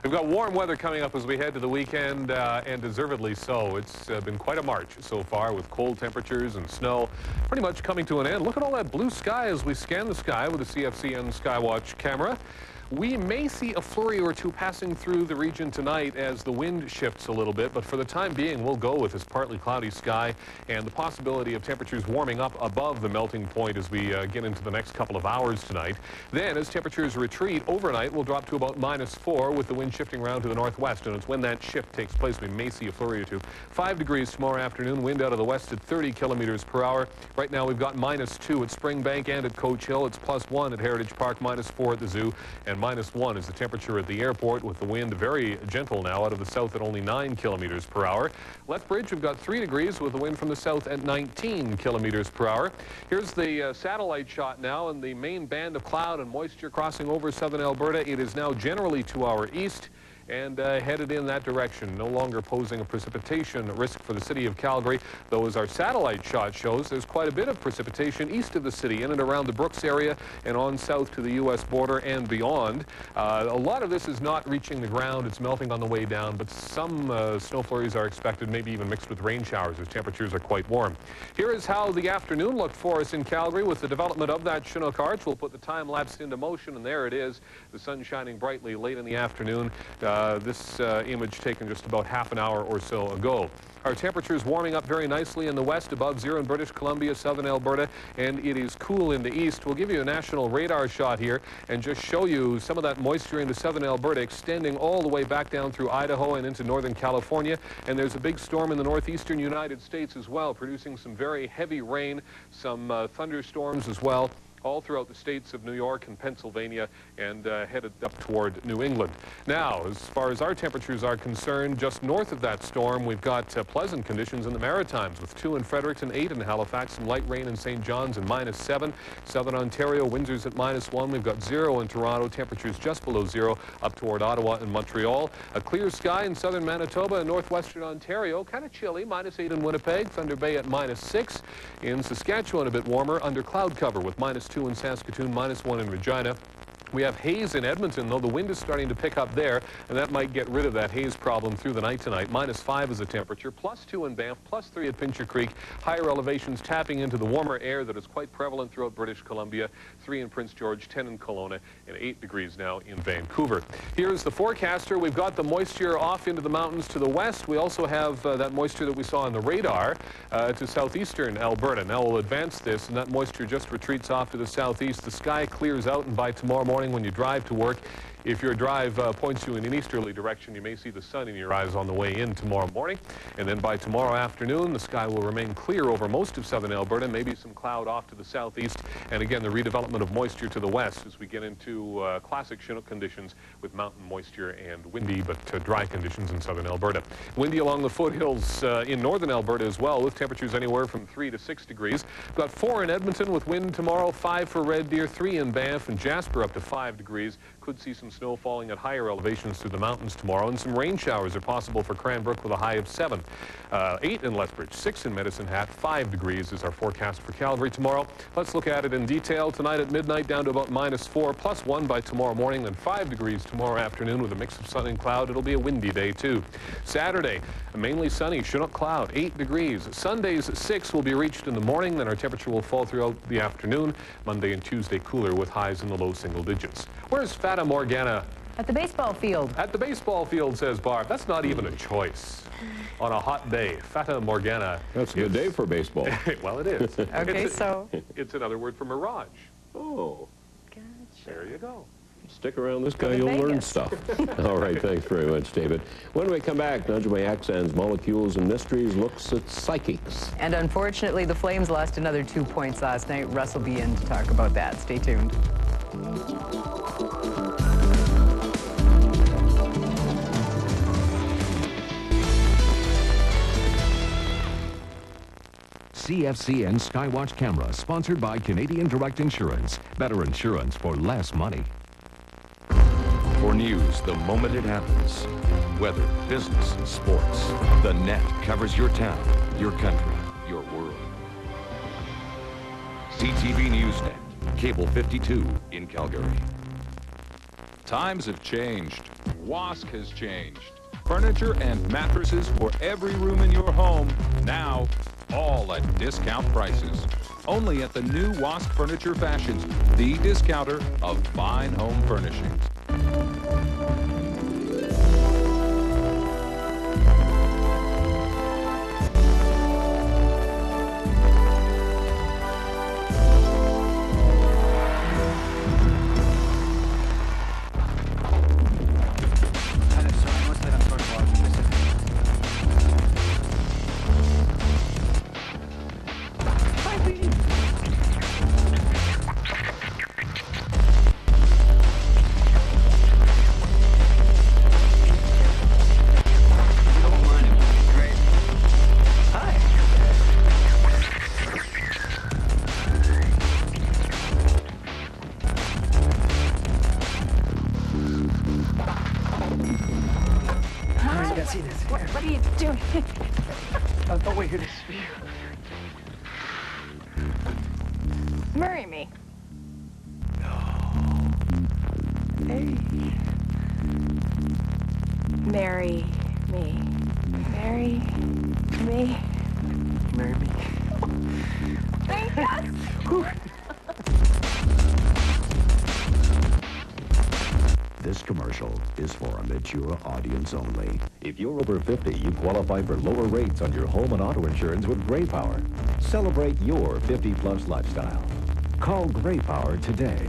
We've got warm weather coming up as we head to the weekend, and deservedly so. It's been quite a march so far with cold temperatures and snow pretty much coming to an end. Look at all that blue sky as we scan the sky with the CFCN Skywatch camera. We may see a flurry or two passing through the region tonight as the wind shifts a little bit, but for the time being, we'll go with this partly cloudy sky and the possibility of temperatures warming up above the melting point as we get into the next couple of hours tonight. Then, as temperatures retreat overnight, we'll drop to about -4 with the wind shifting around to the northwest, and it's when that shift takes place we may see a flurry or two. 5 degrees tomorrow afternoon, wind out of the west at 30 kilometers per hour. Right now, we've got -2 at Springbank and at Coach Hill. It's +1 at Heritage Park, -4 at the zoo, and -1 is the temperature at the airport, with the wind very gentle now out of the south at only 9 kilometers per hour. Lethbridge, we've got 3 degrees with the wind from the south at 19 kilometers per hour. Here's the satellite shot now, and the main band of cloud and moisture crossing over southern Alberta. It is now generally to our east and headed in that direction, no longer posing a precipitation risk for the city of Calgary, though as our satellite shot shows, there's quite a bit of precipitation east of the city, in and around the Brooks area and on south to the U.S. border and beyond. A lot of this is not reaching the ground. It's melting on the way down, but some snow flurries are expected, maybe even mixed with rain showers as temperatures are quite warm. Here is how the afternoon looked for us in Calgary with the development of that Chinook Arch. We'll put the time lapse into motion, and there it is, the sun shining brightly late in the afternoon. This image taken just about half an hour or so ago. Our temperatures warming up very nicely in the west, above zero in British Columbia, southern Alberta, and it is cool in the east. We'll give you a national radar shot here and just show you some of that moisture into southern Alberta extending all the way back down through Idaho and into northern California. And there's a big storm in the northeastern United States as well, producing some very heavy rain, some thunderstorms as well, all throughout the states of New York and Pennsylvania, and headed up toward New England. Now, as far as our temperatures are concerned, just north of that storm, we've got pleasant conditions in the Maritimes with 2 in Fredericton, 8 in Halifax, some light rain in St. John's, and -7. Southern Ontario, Windsor's at -1. We've got 0 in Toronto, temperatures just below 0 up toward Ottawa and Montreal. A clear sky in southern Manitoba and northwestern Ontario, kind of chilly, -8 in Winnipeg, Thunder Bay at -6. In Saskatchewan, a bit warmer, under cloud cover with -2 in Saskatoon, -1 in Regina. We have haze in Edmonton, though the wind is starting to pick up there, and that might get rid of that haze problem through the night tonight. -5 is the temperature, +2 in Banff, +3 at Pincher Creek. Higher elevations tapping into the warmer air that is quite prevalent throughout British Columbia. 3 in Prince George, 10 in Kelowna, and 8 degrees now in Vancouver. Here's the forecaster. We've got the moisture off into the mountains to the west. We also have that moisture that we saw on the radar to southeastern Alberta. Now we'll advance this, and that moisture just retreats off to the southeast. The sky clears out, and by tomorrow morning when you drive to work, If your drive points you in an easterly direction, you may see the sun in your eyes on the way in tomorrow morning. And then by tomorrow afternoon, the sky will remain clear over most of southern Alberta, maybe some cloud off to the southeast. And again, the redevelopment of moisture to the west as we get into classic Chinook conditions with mountain moisture and windy but dry conditions in southern Alberta. Windy along the foothills in northern Alberta as well, with temperatures anywhere from 3 to 6 degrees. Got 4 in Edmonton with wind tomorrow, 5 for Red Deer, 3 in Banff and Jasper up to 5 degrees. Could see some snow falling at higher elevations through the mountains tomorrow, and some rain showers are possible for Cranbrook with a high of 7. 8 in Lethbridge, 6 in Medicine Hat, 5 degrees is our forecast for Calgary tomorrow. Let's look at it in detail. Tonight at midnight down to about -4, +1 by tomorrow morning, then 5 degrees tomorrow afternoon with a mix of sun and cloud. It'll be a windy day too. Saturday, mainly sunny, Chinook cloud, 8 degrees. Sunday's 6 will be reached in the morning, then our temperature will fall throughout the afternoon. Monday and Tuesday cooler with highs in the low single digits. Where's Fata Morgana? At the baseball field. At the baseball field, says Barb. That's not even a choice. On a hot day, Fata Morgana. That's a good day for baseball. Well, it is. Okay, so? It's another word for mirage. Oh. Gotcha. There you go. Stick around this guy, you'll learn stuff. All right, thanks very much, David. When we come back, Najma Yaksan's Molecules and Mysteries looks at psychics. And unfortunately, the Flames lost another 2 points last night. Russ will be in to talk about that. Stay tuned. CFCN Skywatch Camera, sponsored by Canadian Direct Insurance. Better insurance for less money. For news the moment it happens. Weather, business, and sports. The Net covers your town, your country, your world. CTV Newsnet, Cable 52 in Calgary. Times have changed. WASC has changed. Furniture and mattresses for every room in your home, now all at discount prices. Only at the new WASC Furniture Fashions, the discounter of fine home furnishings. What are you doing? Oh, wait, here it is. Marry me. Hey. Marry me. Marry me. Marry me. Yes. This commercial is for a mature audience only. If you're over 50, you qualify for lower rates on your home and auto insurance with Gray Power. Celebrate your 50-plus lifestyle. Call Gray Power today.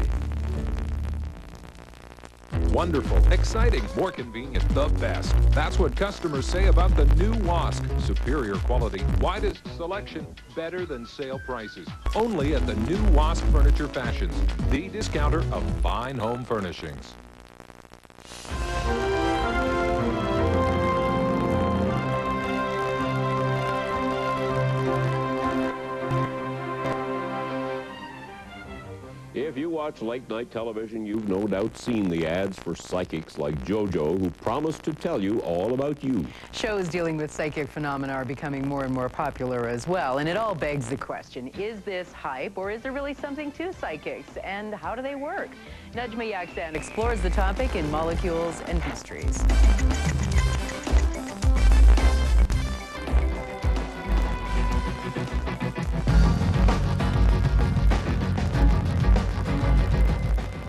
Wonderful, exciting, more convenient, the best. That's what customers say about the new WASC. Superior quality, widest selection, better than sale prices. Only at the new WASC Furniture Fashions, the discounter of fine home furnishings. If you watch late-night television, you've no doubt seen the ads for psychics like JoJo, who promise to tell you all about you. Shows dealing with psychic phenomena are becoming more and more popular as well, and it all begs the question, is this hype, or is there really something to psychics, and how do they work? Najma Yaksan explores the topic in Molecules and Mysteries.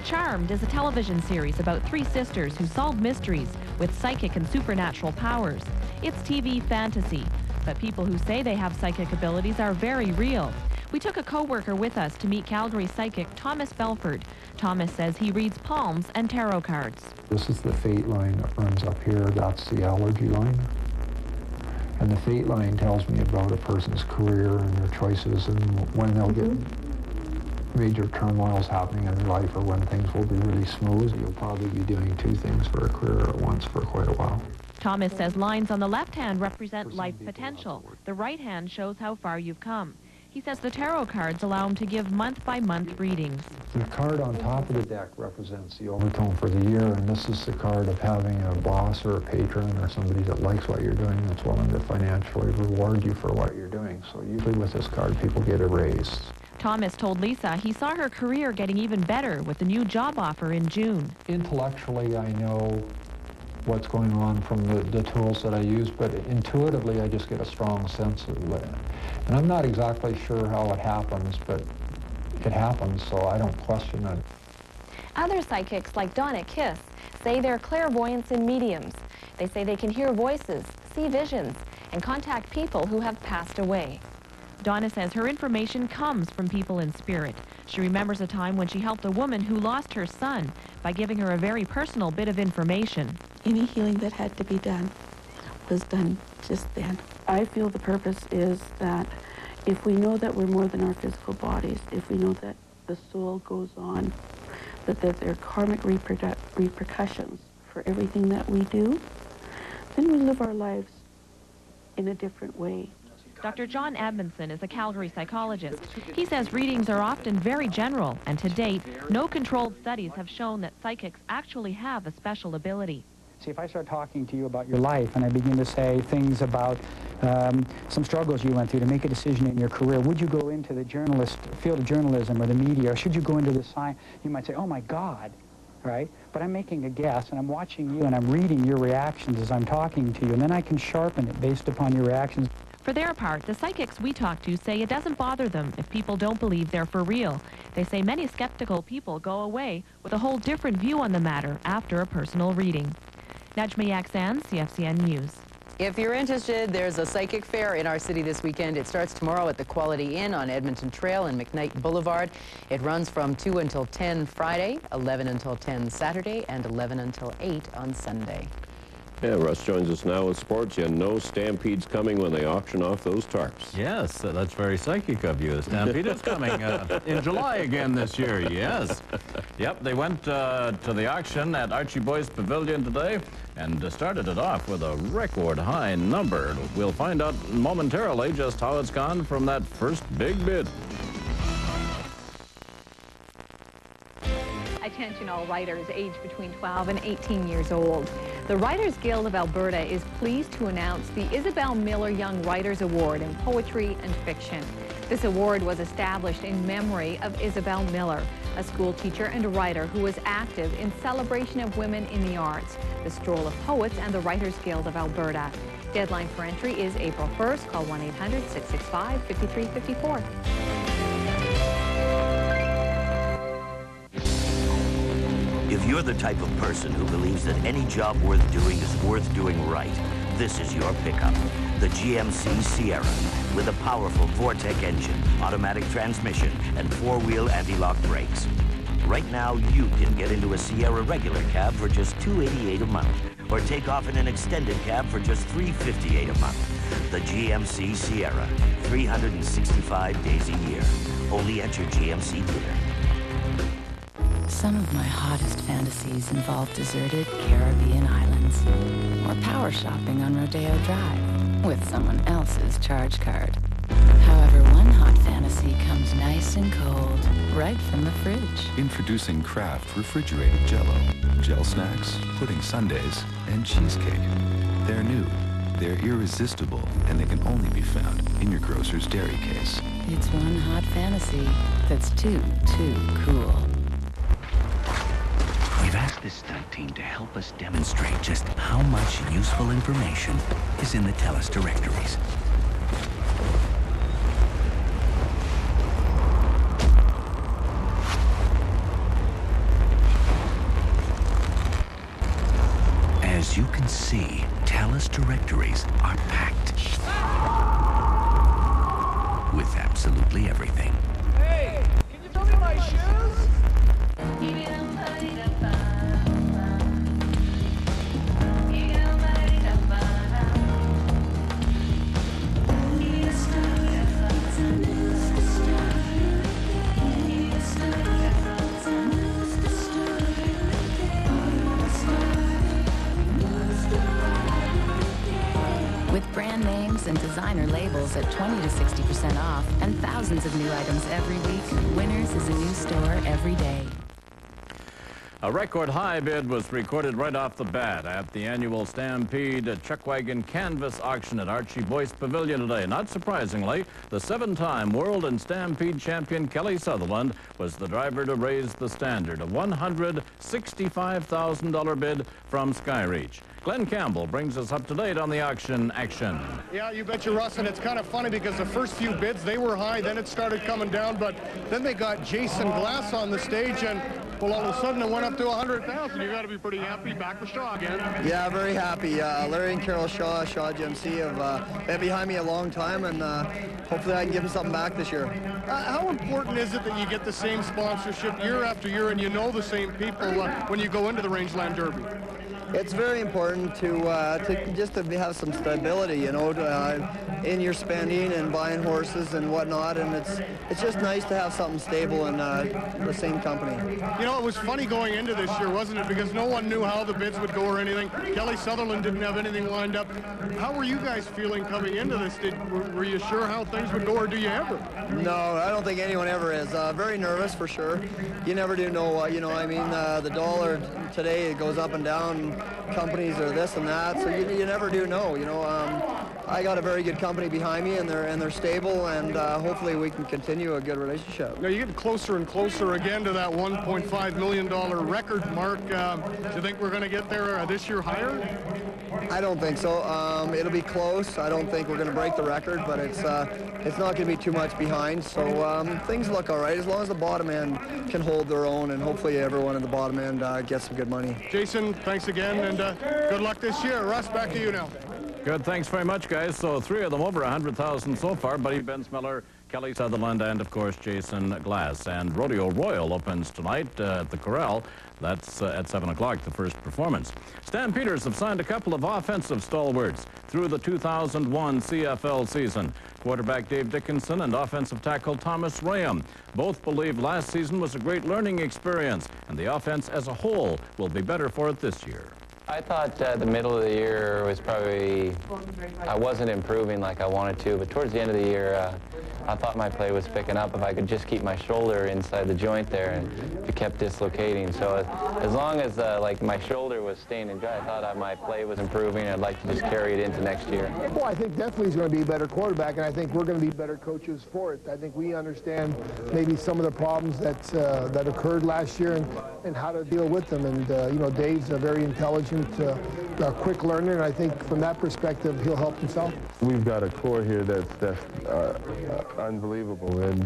Charmed is a television series about 3 sisters who solve mysteries with psychic and supernatural powers. It's TV fantasy, but people who say they have psychic abilities are very real. We took a co-worker with us to meet Calgary psychic Thomas Belford. Thomas says he reads palms and tarot cards. This is the fate line that runs up here. That's the allergy line. And the fate line tells me about a person's career and their choices and when they'll get major turmoils happening in their life or when things will be really smooth. You'll probably be doing two things for a career at once for quite a while. Thomas says lines on the left hand represent life potential. The right hand shows how far you've come. He says the tarot cards allow him to give month-by-month readings. The card on top of the deck represents the overtone for the year, and this is the card of having a boss or a patron or somebody that likes what you're doing that's willing to financially reward you for what you're doing. So usually with this card, people get a raise. Thomas told Lisa he saw her career getting even better with the new job offer in June. Intellectually, I know what's going on from the tools that I use, but intuitively I just get a strong sense of it. And I'm not exactly sure how it happens, but it happens, so I don't question it. Other psychics like Donna Kiss say they're clairvoyants and mediums. They say they can hear voices, see visions, and contact people who have passed away. Donna says her information comes from people in spirit. She remembers a time when she helped a woman who lost her son by giving her a very personal bit of information. Any healing that had to be done was done just then. I feel the purpose is that if we know that we're more than our physical bodies, if we know that the soul goes on, that there are karmic repercussions for everything that we do, then we live our lives in a different way. Dr. John Edmondson is a Calgary psychologist. He says readings are often very general, and to date, no controlled studies have shown that psychics actually have a special ability. See, if I start talking to you about your life and I begin to say things about some struggles you went through to make a decision in your career, would you go into the field of journalism or the media, or should you go into the science? You might say, oh my God, right? But I'm making a guess, and I'm watching you, and I'm reading your reactions as I'm talking to you, and then I can sharpen it based upon your reactions. For their part, the psychics we talk to say it doesn't bother them if people don't believe they're for real. They say many skeptical people go away with a whole different view on the matter after a personal reading. Najma Yaksan, CFCN News. If you're interested, there's a psychic fair in our city this weekend. It starts tomorrow at the Quality Inn on Edmonton Trail and McKnight Boulevard. It runs from 2 until 10 Friday, 11 until 10 Saturday, and 11 until 8 on Sunday. Yeah, Russ joins us now with sports. You know stampedes coming when they auction off those tarps. Yes, that's very psychic of you. Stampede is coming in July again this year, yes. Yep, they went to the auction at Archie Boy's Pavilion today and started it off with a record high number. We'll find out momentarily just how it's gone from that first big bid. Attention all writers aged between 12 and 18 years old. The Writers Guild of Alberta is pleased to announce the Isabel Miller Young Writers Award in Poetry and Fiction. This award was established in memory of Isabel Miller, a school teacher and a writer who was active in celebration of women in the arts, the Stroll of Poets, and the Writers Guild of Alberta. Deadline for entry is April 1st. Call 1-800-665-5354. If you're the type of person who believes that any job worth doing is worth doing right, this is your pickup. The GMC Sierra. With a powerful Vortec engine, automatic transmission, and four-wheel anti-lock brakes. Right now, you can get into a Sierra regular cab for just $288 a month, or take off in an extended cab for just $358 a month. The GMC Sierra. 365 days a year. Only at your GMC dealer. Some of my hottest fantasies involve deserted Caribbean islands or power shopping on Rodeo Drive with someone else's charge card. However, one hot fantasy comes nice and cold right from the fridge. Introducing Kraft refrigerated Jell-O, gel snacks, pudding sundaes, and cheesecake. They're new, they're irresistible, and they can only be found in your grocer's dairy case. It's one hot fantasy that's too cool. We've asked this stunt team to help us demonstrate just how much useful information is in the TELUS directories. As you can see, TELUS directories are packed with apps absolutely everything. Hey, can you tell me my shoes? With brand names and designer labels at 20 to 60% off and thousands of new items every week, Winners is a new store every day. A record high bid was recorded right off the bat at the annual Stampede Chuck Wagon Canvas auction at Archie Boyce Pavilion today. Not surprisingly, the 7-time World and Stampede champion Kelly Sutherland was the driver to raise the standard, a $165,000 bid from Skyreach. Glenn Campbell brings us up to date on the auction action. Yeah, you betcha, Russ, and it's kind of funny because the first few bids, they were high, then it started coming down, but then they got Jason Glass on the stage, and well, all of a sudden it went up to 100,000. You got to be pretty happy. Back with Shaw again. Yeah, very happy. Larry and Carol Shaw GMC have been behind me a long time, and hopefully I can give them something back this year. How important is it that you get the same sponsorship year after year and you know the same people when you go into the Rangeland Derby? It's very important to have some stability, you know, in your spending and buying horses and whatnot, and it's just nice to have something stable in the same company. You know, it was funny going into this year, wasn't it? Because no one knew how the bids would go or anything. Kelly Sutherland didn't have anything lined up. How were you guys feeling coming into this? Were you sure how things would go, or do you ever? No, I don't think anyone ever is. Very nervous for sure. You never do know. You know, I mean, the dollar today, it goes up and down. Companies are this and that, so you never do know. You know, I got a very good company behind me, and they're stable, and hopefully we can continue a good relationship. Now you're getting closer and closer again to that $1.5 million record mark. Do you think we're going to get there this year higher? I don't think so. It'll be close. I don't think we're going to break the record, but it's not going to be too much behind. So things look all right as long as the bottom end can hold their own, and hopefully everyone in the bottom end gets some good money. Jason, thanks again, and good luck this year. Russ, back to you now. Good, thanks very much, guys. So 3 of them over 100,000 so far. Buddy Bensmiller, Kelly Sutherland, and of course Jason Glass. And Rodeo Royal opens tonight at the Corral. That's at 7 o'clock, the first performance. Stampeders have signed a couple of offensive stalwarts through the 2001 CFL season. Quarterback Dave Dickinson and offensive tackle Thomas Rayam both believe last season was a great learning experience, and the offense as a whole will be better for it this year. I thought the middle of the year was probably, I wasn't improving like I wanted to, but towards the end of the year, I thought my play was picking up if I could just keep my shoulder inside the joint there, and it kept dislocating. So as long as like my shoulder was staying in dry, I thought my play was improving. I'd like to just carry it into next year. Well, I think definitely he's going to be a better quarterback, and I think we're going to be better coaches for it. I think we understand maybe some of the problems that occurred last year and how to deal with them. And you know, Dave's a very intelligent, quick learner, and I think from that perspective he'll help himself. We've got a core here that's unbelievable, and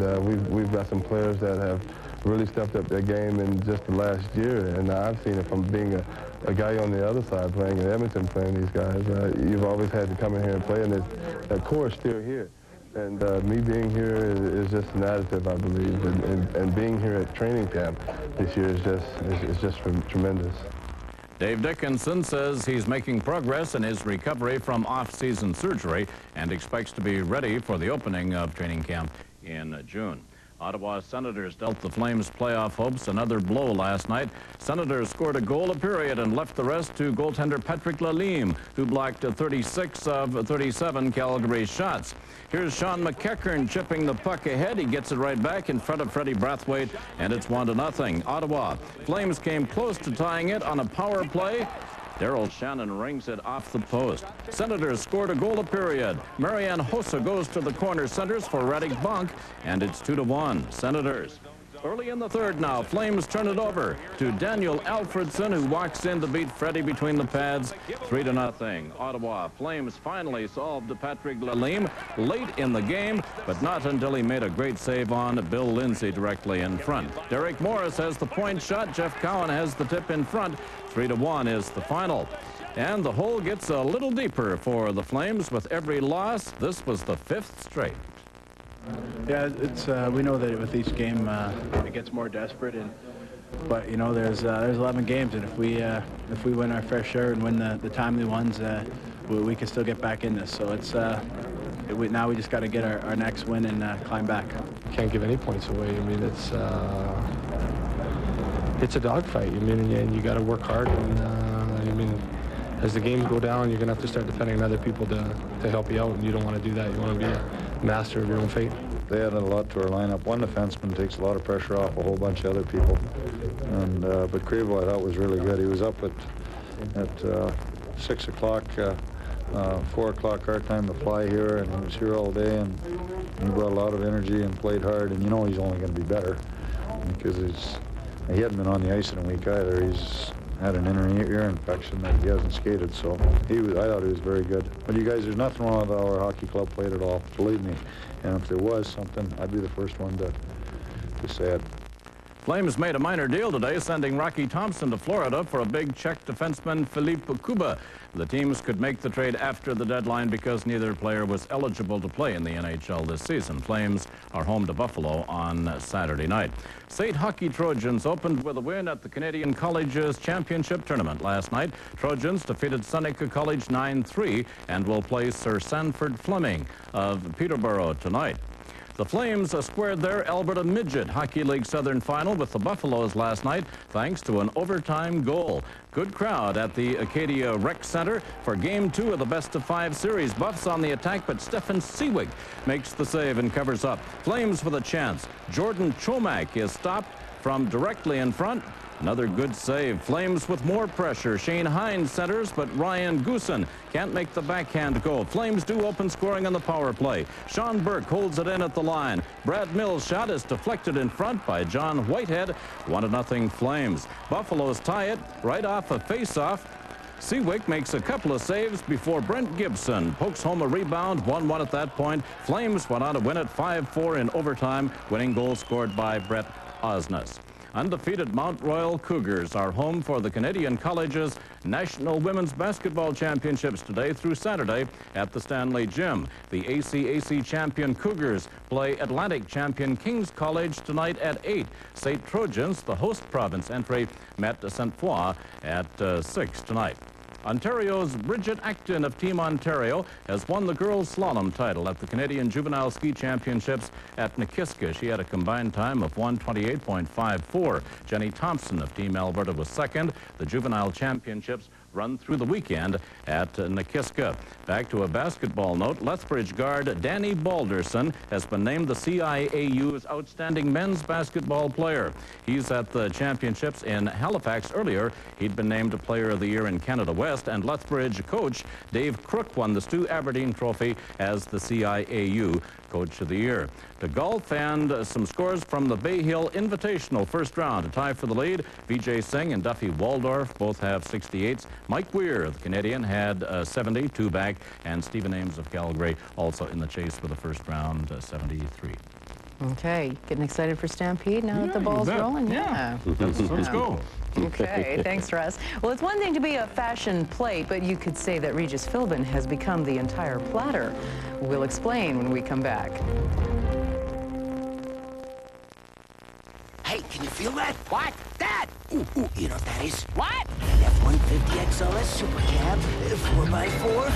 we've got some players that have really stepped up their game in just the last year, and I've seen it from being a guy on the other side playing in Edmonton, playing these guys. You've always had to come in here and play, and that core is still here. And me being here is just an additive, I believe, and being here at training camp this year is just tremendous. Dave Dickinson says he's making progress in his recovery from off-season surgery and expects to be ready for the opening of training camp in June. Ottawa Senators dealt the Flames playoff hopes another blow last night. Senators scored a goal a period and left the rest to goaltender Patrick Lalime, who blocked 36 of 37 Calgary shots. Here's Sean McEachern chipping the puck ahead. He gets it right back in front of Freddie Brathwaite, and it's 1-0. Ottawa. Flames came close to tying it on a power play. Daryl Shannon rings it off the post. Senators scored a goal a period. Marianne Hossa goes to the corner centers for Radek Bonk, and it's 2-1. Senators. Early in the third now, Flames turn it over to Daniel Alfredson, who walks in to beat Freddie between the pads, 3-0. Ottawa. Flames finally solved Patrick Lalime late in the game, but not until he made a great save on Bill Lindsay directly in front. Derek Morris has the point shot. Jeff Cowan has the tip in front. 3-1 is the final. And the hole gets a little deeper for the Flames with every loss. This was the 5th straight. Yeah, it's we know that with each game it gets more desperate, but you know there's 11 games, and if we win our fair share and win the timely ones, we can still get back in this. So it's now we just got to get our next win and climb back. Can't give any points away. I mean it's a dogfight. I mean, and you got to work hard. And I mean, as the games go down, you're gonna have to start depending on other people to help you out, and you don't want to do that. You want to be a master of your own fate. They added a lot to our lineup. One defenseman takes a lot of pressure off a whole bunch of other people. And but Cravo, I thought, was really good. He was up at 6 o'clock, 4 o'clock our time to fly here, and he was here all day, and he brought a lot of energy and played hard. And you know he's only going to be better because he hadn't been on the ice in a week either. He's had an inner ear infection that he hasn't skated, so I thought he was very good. But you guys, there's nothing wrong with how our hockey club played at all, believe me. And if there was something, I'd be the first one to say it. Flames made a minor deal today, sending Rocky Thompson to Florida for a big Czech defenseman, Filip Kuba. The teams could make the trade after the deadline because neither player was eligible to play in the NHL this season. Flames are home to Buffalo on Saturday night. State Hockey Trojans opened with a win at the Canadian Colleges Championship Tournament last night. Trojans defeated Seneca College 9-3 and will play Sir Sanford Fleming of Peterborough tonight. The Flames squared their Alberta Midget Hockey League Southern Final with the Buffaloes last night thanks to an overtime goal. Good crowd at the Acadia Rec Center for Game 2 of the best-of-5 series. Buffs on the attack, but Stefan Seawig makes the save and covers up. Flames with a chance. Jordan Chomak is stopped from directly in front. Another good save. Flames with more pressure. Shane Hines centers, but Ryan Goosen can't make the backhand go. Flames do open scoring on the power play. Sean Burke holds it in at the line. Brad Mills' shot is deflected in front by John Whitehead. 1-0 Flames. Buffaloes tie it right off a face-off. Seawick makes a couple of saves before Brent Gibson pokes home a rebound. 1-1 at that point. Flames went on to win it 5-4 in overtime. Winning goal scored by Brett Osnes. Undefeated Mount Royal Cougars are home for the Canadian Colleges National Women's Basketball Championships today through Saturday at the Stanley Gym. The ACAC champion Cougars play Atlantic champion King's College tonight at 8. St. Trojans, the host province entry, met St. Foy at 6 tonight. Ontario's Bridget Acton of Team Ontario has won the girls' slalom title at the Canadian Juvenile Ski Championships at Nikiska. She had a combined time of 1:28.54. Jenny Thompson of Team Alberta was second. The Juvenile Championships run through the weekend at Nikiska. Back to a basketball note, Lethbridge guard Danny Balderson has been named the CIAU's Outstanding Men's Basketball Player. He's at the championships in Halifax earlier. He'd been named Player of the Year in Canada West, and Lethbridge coach Dave Crook won the Stu Aberdeen Trophy as the CIAU Coach of the Year. To golf, and some scores from the Bay Hill Invitational first round. A tie for the lead. Vijay Singh and Duffy Waldorf both have 68s. Mike Weir, the Canadian, had 72 back, and Stephen Ames of Calgary also in the chase for the first round, 73. Okay, getting excited for Stampede now that the ball's rolling? Yeah. Let's go. Okay, thanks, Russ. Well, it's one thing to be a fashion plate, but you could say that Regis Philbin has become the entire platter. We'll explain when we come back. Hey, can you feel that? What? That! Ooh, you know what that is? What? An F-150 XLS Super Cab, 4x4,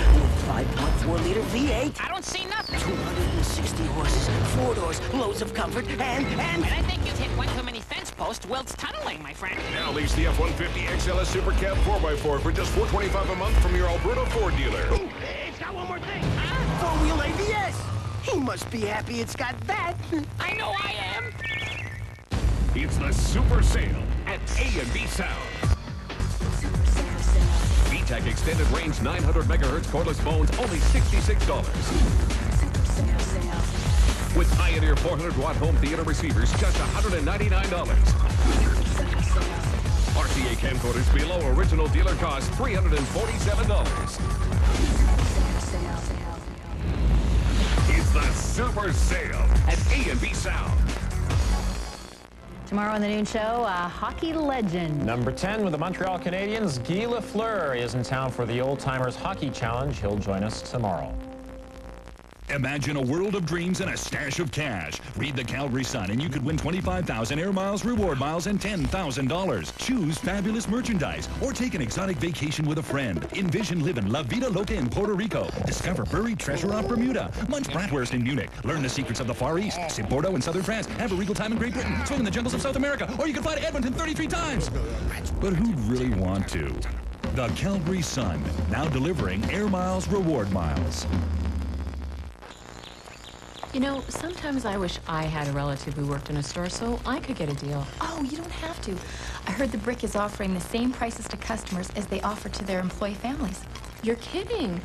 5.4-liter V8. I don't see nothing. 260 horses, 4 doors, loads of comfort, and... And I think you've hit one too many fence posts. Wilt's tunneling, my friend. Now lease the F-150 XLS Super Cab 4x4 for just $425 a month from your Alberta Ford dealer. Ooh, it's got one more thing. Four-wheel ABS. He must be happy it's got that. I know I am. It's the Super Sale at A&B Sound. VTEC Extended Range 900 megahertz cordless phones, only $66. With Pioneer 400-watt home theater receivers, just $199. RCA camcorders below original dealer cost, $347. It's the Super Sale at A&B Sound. Tomorrow on the noon show, a hockey legend. Number 10 with the Montreal Canadiens, Guy Lafleur is in town for the Old Timers Hockey Challenge. He'll join us tomorrow. Imagine a world of dreams and a stash of cash. Read the Calgary Sun and you could win 25,000 air miles, reward miles, and $10,000. Choose fabulous merchandise or take an exotic vacation with a friend. Envision living La Vida Loca in Puerto Rico. Discover buried treasure off Bermuda. Munch bratwurst in Munich. Learn the secrets of the Far East. Sip Bordeaux in southern France. Have a regal time in Great Britain. Swim in the jungles of South America. Or you can fly to Edmonton 33 times. But who'd really want to? The Calgary Sun, now delivering air miles, reward miles. You know, sometimes I wish I had a relative who worked in a store so I could get a deal. Oh, you don't have to. I heard the Brick is offering the same prices to customers as they offer to their employee families. You're kidding.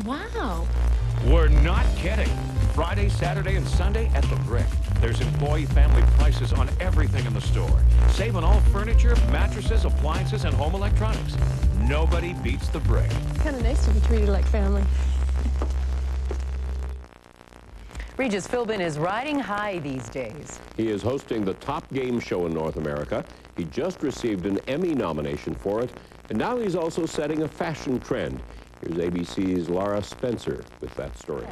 Wow. We're not kidding. Friday, Saturday, and Sunday at the Brick. There's employee family prices on everything in the store. Save on all furniture, mattresses, appliances, and home electronics. Nobody beats the Brick. It's kind of nice to be treated like family. Regis Philbin is riding high these days. He is hosting the top game show in North America. He just received an Emmy nomination for it, and now he's also setting a fashion trend. Here's ABC's Laura Spencer with that story.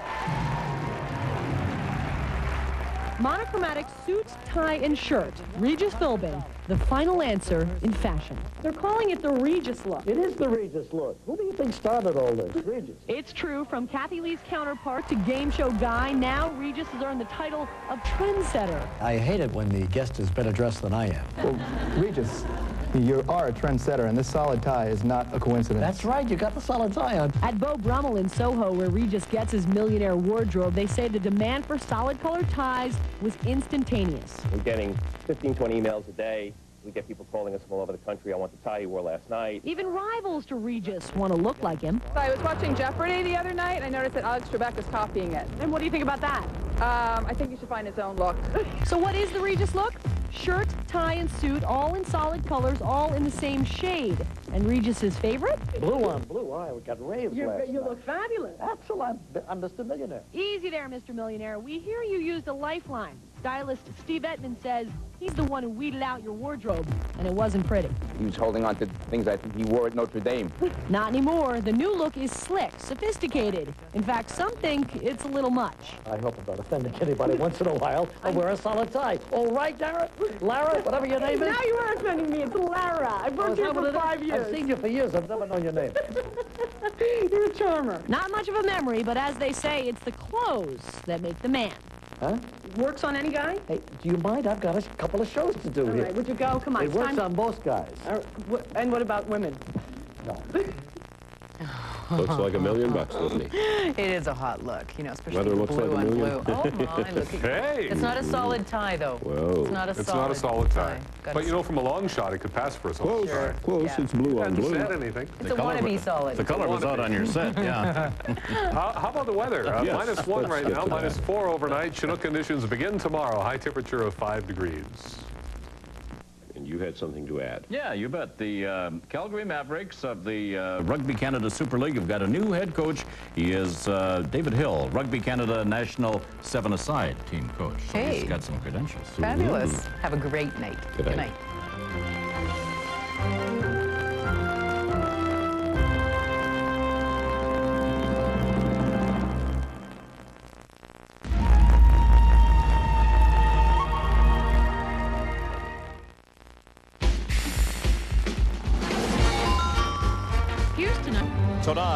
Monochromatic suit, tie, and shirt. Regis Philbin, the final answer in fashion. They're calling it the Regis look. It is the Regis look. Who do you think started all this? Regis. It's true. From Kathy Lee's counterpart to game show guy, now Regis has earned the title of trendsetter. I hate it when the guest is better dressed than I am. Well, Regis, you are a trendsetter, and this solid tie is not a coincidence. That's right, you got the solid tie on. At Beau Brummel in Soho, where Regis gets his millionaire wardrobe, they say the demand for solid colored ties was instantaneous. We're getting 15, 20 emails a day. We get people calling us from all over the country. I want the tie you wore last night. Even rivals to Regis want to look like him. I was watching Jeopardy the other night. I noticed that Alex Trebek was copying it. And what do you think about that? I think he should find his own look. So what is the Regis look? Shirt, tie, and suit, all in solid colors, all in the same shade. And Regis's favorite? Blue on blue. I got raves last night. You look fabulous. Excellent. I'm Mr. Millionaire. Easy there, Mr. Millionaire. We hear you used a lifeline. Stylist Steve Ettman says he's the one who weeded out your wardrobe, and it wasn't pretty. He was holding on to things I think he wore at Notre Dame. Not anymore. The new look is slick, sophisticated. In fact, some think it's a little much. I hope I'm not offending anybody. Once in a while, I wear a solid tie. All right, Lara? Lara, whatever your name is. Now you are offending me. It's Lara. I've worked here for 5 years. I've seen you for years. I've never known your name. You're a charmer. Not much of a memory, but as they say, it's the clothes that make the man. Huh? Works on any guy? Hey, do you mind? I've got a couple of shows to do All here. right, would you go? Come on. It works on both guys. And what about women? No. Looks like $1 million, doesn't he? It is a hot look, you know, especially Weather looks blue like on $1 blue. million. Oh my, look at Hey! It's not a solid tie, though. Whoa. It's not a It's solid not a solid tie. Gotta But you know, from a long shot, it could pass for a solid tie. Close. It's blue on blue. Hasn't said anything. It's a wannabe solid. The color was out on your set, yeah. How about the weather? Yes, -1 right let's now, get to that. -4 overnight. Chinook conditions begin tomorrow. High temperature of 5 degrees. And you had something to add. Yeah, you bet. The Calgary Mavericks of the Rugby Canada Super League have got a new head coach. He is David Hill, Rugby Canada National 7-a-side team coach. So Hey. he's got some credentials. Fabulous. Have a great night. Good night. Here's tonight. Tonight.